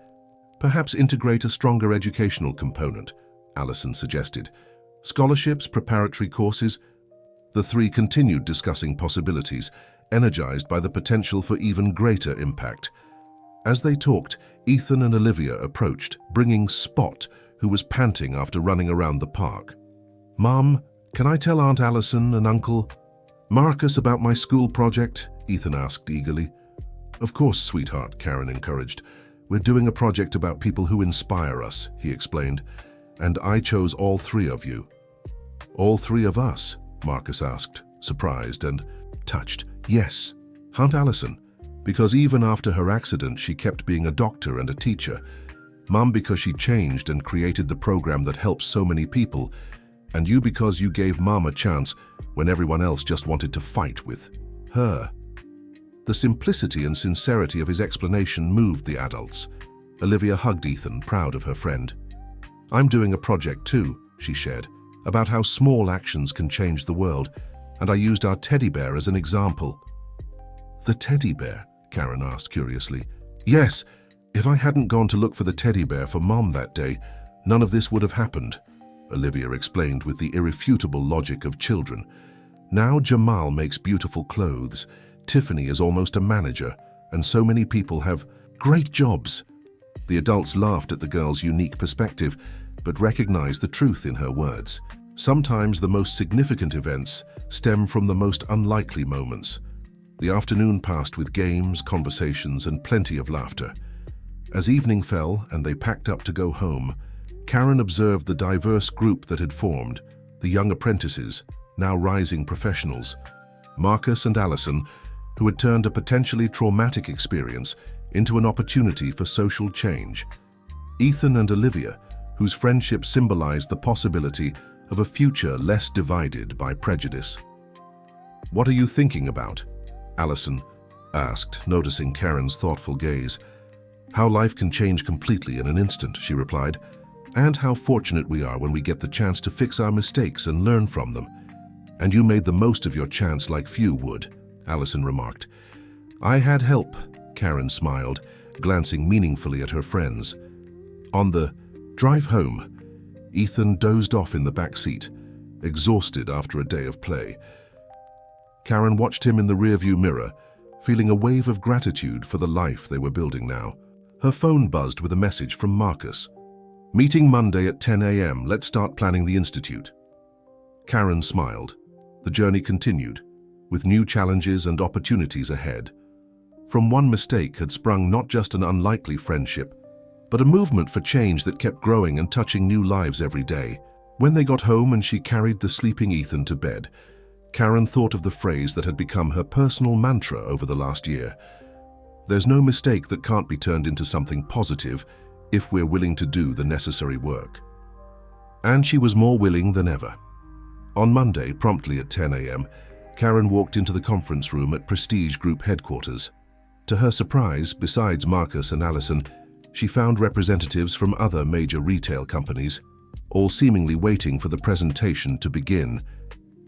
perhaps integrate a stronger educational component," Allison suggested. "Scholarships, preparatory courses." The three continued discussing possibilities, energized by the potential for even greater impact. As they talked, Ethan and Olivia approached, bringing Spot, who was panting after running around the park. "Mom, can I tell Aunt Allison and Uncle Marcus about my school project?" Ethan asked eagerly. "Of course, sweetheart," Karen encouraged. "We're doing a project about people who inspire us," he explained. "And I chose all three of you." "All three of us?" Marcus asked, surprised and touched. "Yes, Aunt Allison, because even after her accident she kept being a doctor and a teacher. Mom, because she changed and created the program that helps so many people. And you, because you gave Mom a chance when everyone else just wanted to fight with her." The simplicity and sincerity of his explanation moved the adults. Olivia hugged Ethan, proud of her friend. "I'm doing a project too," she shared, "about how small actions can change the world, and I used our teddy bear as an example." "The teddy bear?" Karen asked curiously. "Yes, if I hadn't gone to look for the teddy bear for Mom that day, none of this would have happened," Olivia explained with the irrefutable logic of children. "Now Jamal makes beautiful clothes, Tiffany is almost a manager, and so many people have great jobs." The adults laughed at the girl's unique perspective, but recognized the truth in her words. Sometimes the most significant events stem from the most unlikely moments. The afternoon passed with games, conversations, and plenty of laughter. As evening fell and they packed up to go home, Karen observed the diverse group that had formed, the young apprentices, now rising professionals, Marcus and Allison, who had turned a potentially traumatic experience into an opportunity for social change, Ethan and Olivia, whose friendship symbolized the possibility of a future less divided by prejudice. "What are you thinking about?" Allison asked, noticing Karen's thoughtful gaze. "How life can change completely in an instant," she replied, "and how fortunate we are when we get the chance to fix our mistakes and learn from them. And you made the most of your chance like few would," Allison remarked. "I had help," Karen smiled, glancing meaningfully at her friends. On the drive home, Ethan dozed off in the back seat, exhausted after a day of play. Karen watched him in the rearview mirror, feeling a wave of gratitude for the life they were building now. Her phone buzzed with a message from Marcus. "Meeting Monday at 10 a.m. Let's start planning the institute." Karen smiled. The journey continued, with new challenges and opportunities ahead. From one mistake had sprung not just an unlikely friendship, but a movement for change that kept growing and touching new lives every day. When they got home and she carried the sleeping Ethan to bed, Karen thought of the phrase that had become her personal mantra over the last year. "There's no mistake that can't be turned into something positive if we're willing to do the necessary work." And she was more willing than ever. On Monday, promptly at 10 a.m., Karen walked into the conference room at Prestige Group headquarters. To her surprise, besides Marcus and Allison, she found representatives from other major retail companies, all seemingly waiting for the presentation to begin.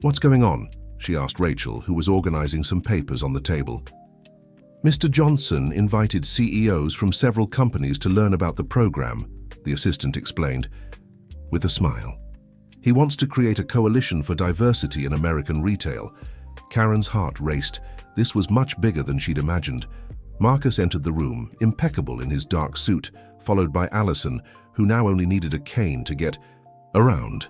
"What's going on?" she asked Rachel, who was organizing some papers on the table. "Mr. Johnson invited CEOs from several companies to learn about the program," the assistant explained, with a smile. "He wants to create a coalition for diversity in American retail." Karen's heart raced. This was much bigger than she'd imagined. Marcus entered the room, impeccable in his dark suit, followed by Allison, who now only needed a cane to get around.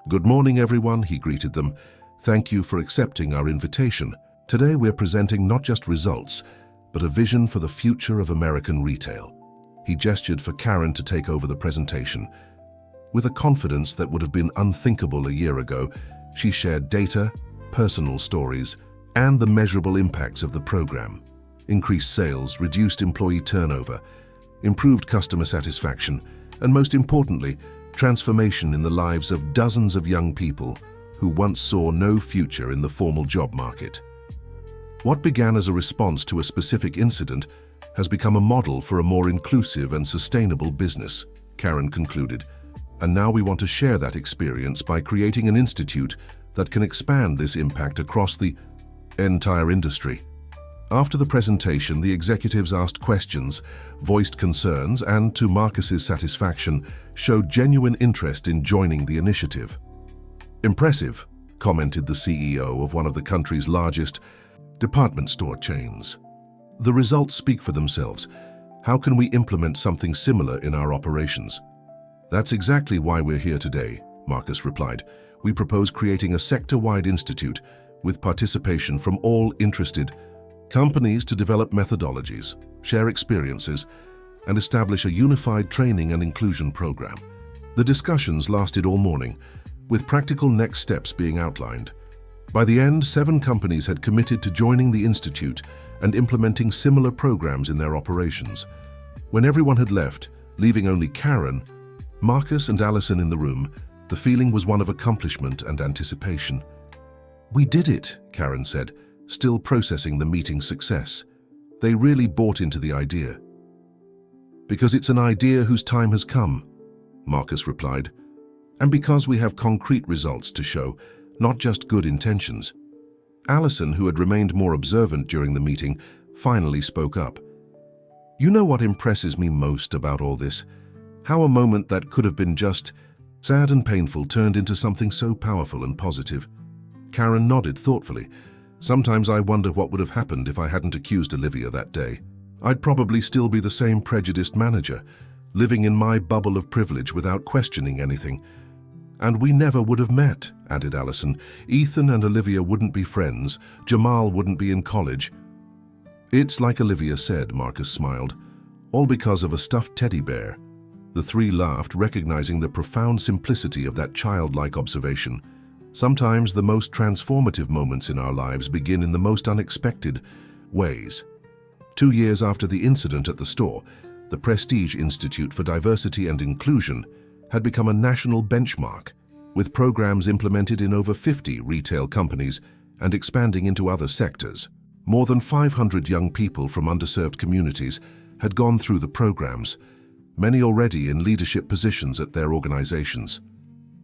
"Good morning, everyone," he greeted them. "Thank you for accepting our invitation. Today we're presenting not just results, but a vision for the future of American retail." He gestured for Karen to take over the presentation. With a confidence that would have been unthinkable a year ago, she shared data, personal stories, and the measurable impacts of the program. Increased sales, reduced employee turnover, improved customer satisfaction, and most importantly, transformation in the lives of dozens of young people who once saw no future in the formal job market. What began as a response to a specific incident has become a model for a more inclusive and sustainable business, Karen concluded. And now we want to share that experience by creating an institute that can expand this impact across the entire industry. After the presentation, the executives asked questions, voiced concerns, and, to Marcus's satisfaction, showed genuine interest in joining the initiative. "Impressive," commented the CEO of one of the country's largest department store chains. "The results speak for themselves. How can we implement something similar in our operations?" "That's exactly why we're here today," Marcus replied. "We propose creating a sector-wide institute with participation from all interested companies to develop methodologies, share experiences, and establish a unified training and inclusion program." The discussions lasted all morning, with practical next steps being outlined. By the end, 7 companies had committed to joining the institute and implementing similar programs in their operations. When everyone had left, leaving only Karen, Marcus, and Allison in the room, the feeling was one of accomplishment and anticipation. "We did it," Karen said, still processing the meeting's success. "They really bought into the idea." "Because it's an idea whose time has come," Marcus replied. "And because we have concrete results to show, not just good intentions." Allison, who had remained more observant during the meeting, finally spoke up. "You know what impresses me most about all this? How a moment that could have been just sad and painful turned into something so powerful and positive." Karen nodded thoughtfully. "Sometimes I wonder what would have happened if I hadn't accused Olivia that day. I'd probably still be the same prejudiced manager, living in my bubble of privilege without questioning anything. And we never would have met," added Allison. "Ethan and Olivia wouldn't be friends. Jamal wouldn't be in college." "It's like Olivia said," Marcus smiled. All because of a stuffed teddy bear. The three laughed, recognizing the profound simplicity of that childlike observation. Sometimes the most transformative moments in our lives begin in the most unexpected ways. 2 years after the incident at the store, the Prestige Institute for Diversity and Inclusion had become a national benchmark, with programs implemented in over 50 retail companies and expanding into other sectors. More than 500 young people from underserved communities had gone through the programs, many already in leadership positions at their organizations.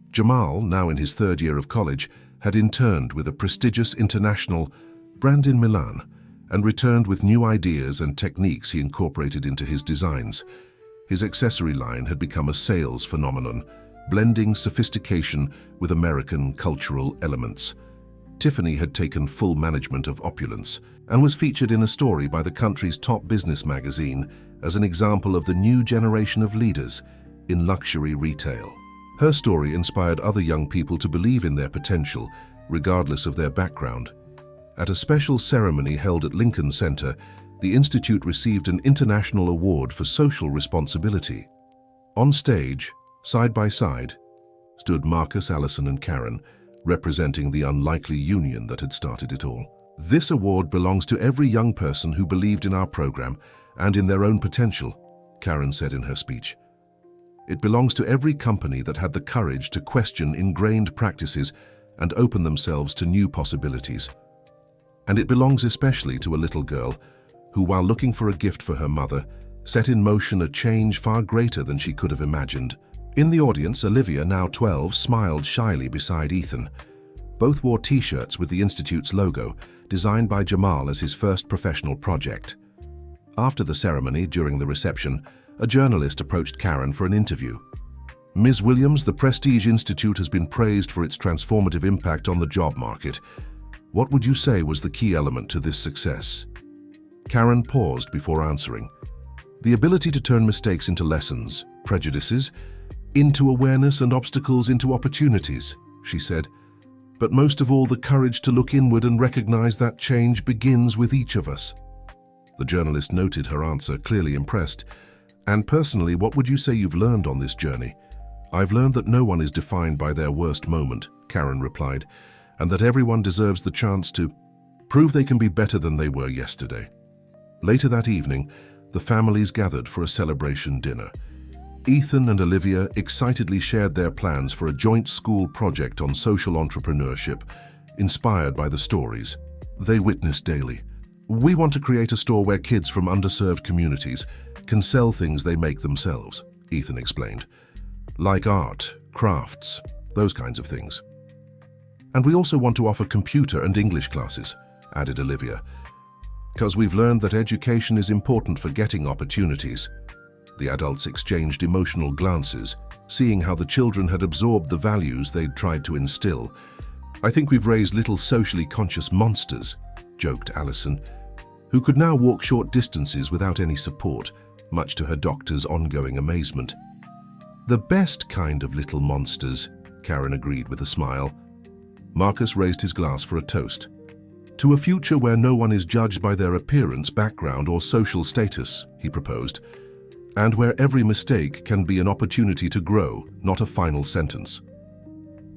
Jamal, now in his 3rd year of college, had interned with a prestigious international brand in Milan and returned with new ideas and techniques he incorporated into his designs. His accessory line had become a sales phenomenon, blending sophistication with American cultural elements. Tiffany had taken full management of opulence and was featured in a story by the country's top business magazine as an example of the new generation of leaders in luxury retail. Her story inspired other young people to believe in their potential, regardless of their background. At a special ceremony held at Lincoln Center, the Institute received an international award for social responsibility. On stage, side by side, stood Marcus, Allison, and Karen, representing the unlikely union that had started it all. This award belongs to every young person who believed in our program and in their own potential, Karen said in her speech. It belongs to every company that had the courage to question ingrained practices and open themselves to new possibilities. And it belongs especially to a little girl who, while looking for a gift for her mother, set in motion a change far greater than she could have imagined. In the audience, Olivia, now 12, smiled shyly beside Ethan. Both wore t-shirts with the Institute's logo, designed by Jamal as his first professional project. After the ceremony, during the reception, a journalist approached Karen for an interview. Ms. Williams, the Prestige Institute has been praised for its transformative impact on the job market. What would you say was the key element to this success? Karen paused before answering. The ability to turn mistakes into lessons, prejudices, into awareness, and obstacles into opportunities, she said. But most of all, the courage to look inward and recognize that change begins with each of us. The journalist noted her answer, clearly impressed. And personally, what would you say you've learned on this journey? I've learned that no one is defined by their worst moment, Karen replied, and that everyone deserves the chance to prove they can be better than they were yesterday. Later that evening, the families gathered for a celebration dinner. Ethan and Olivia excitedly shared their plans for a joint school project on social entrepreneurship, inspired by the stories they witnessed daily. We want to create a store where kids from underserved communities can sell things they make themselves, Ethan explained. Like art, crafts, those kinds of things. And we also want to offer computer and English classes, added Olivia, because we've learned that education is important for getting opportunities. The adults exchanged emotional glances, seeing how the children had absorbed the values they'd tried to instill. I think we've raised little socially conscious monsters, joked Allison, who could now walk short distances without any support, much to her doctor's ongoing amazement. The best kind of little monsters, Karen agreed with a smile. Marcus raised his glass for a toast. To a future where no one is judged by their appearance, background, or social status, he proposed, and where every mistake can be an opportunity to grow, not a final sentence.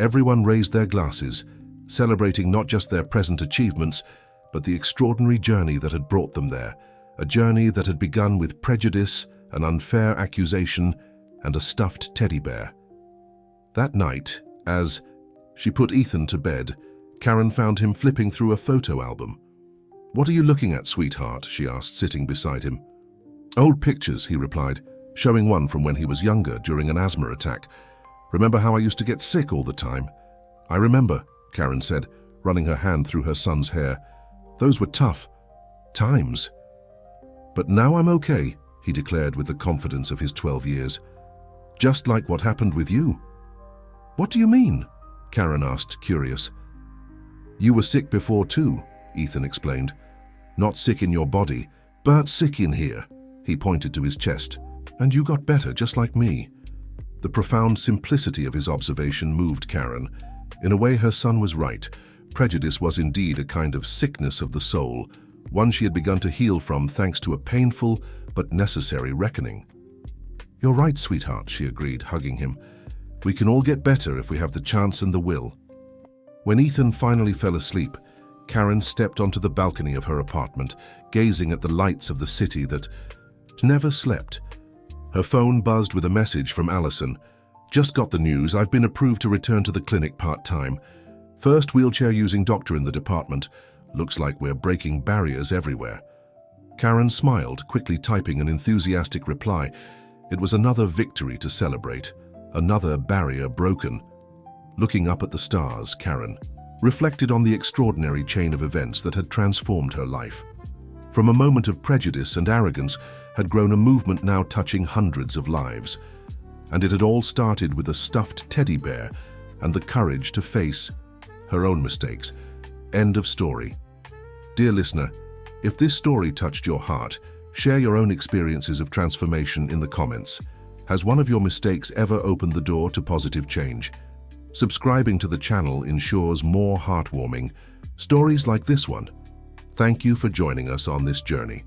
Everyone raised their glasses, celebrating not just their present achievements, but the extraordinary journey that had brought them there, a journey that had begun with prejudice, an unfair accusation, and a stuffed teddy bear. That night, as she put Ethan to bed, Karen found him flipping through a photo album. "What are you looking at, sweetheart?" she asked, sitting beside him. "Old pictures," he replied, showing one from when he was younger during an asthma attack. "Remember how I used to get sick all the time?" "I remember," Karen said, running her hand through her son's hair. "Those were tough times. But now I'm okay," he declared with the confidence of his 12 years. "Just like what happened with you." "What do you mean?" Karen asked, curious. "You were sick before too," Ethan explained. "Not sick in your body, but sick in here." He pointed to his chest. "And you got better, just like me." The profound simplicity of his observation moved Karen. In a way, her son was right. Prejudice was indeed a kind of sickness of the soul, one she had begun to heal from thanks to a painful but necessary reckoning. "You're right, sweetheart," she agreed, hugging him. "We can all get better if we have the chance and the will." When Ethan finally fell asleep, Karen stepped onto the balcony of her apartment, gazing at the lights of the city that never slept. Her phone buzzed with a message from Allison. "Just got the news. I've been approved to return to the clinic part-time. First wheelchair-using doctor in the department. Looks like we're breaking barriers everywhere." Karen smiled, quickly typing an enthusiastic reply. It was another victory to celebrate, another barrier broken. Looking up at the stars, Karen reflected on the extraordinary chain of events that had transformed her life. From a moment of prejudice and arrogance had grown a movement now touching hundreds of lives. And it had all started with a stuffed teddy bear and the courage to face her own mistakes. End of story. Dear listener, if this story touched your heart, share your own experiences of transformation in the comments. Has one of your mistakes ever opened the door to positive change? Subscribing to the channel ensures more heartwarming stories like this one. Thank you for joining us on this journey.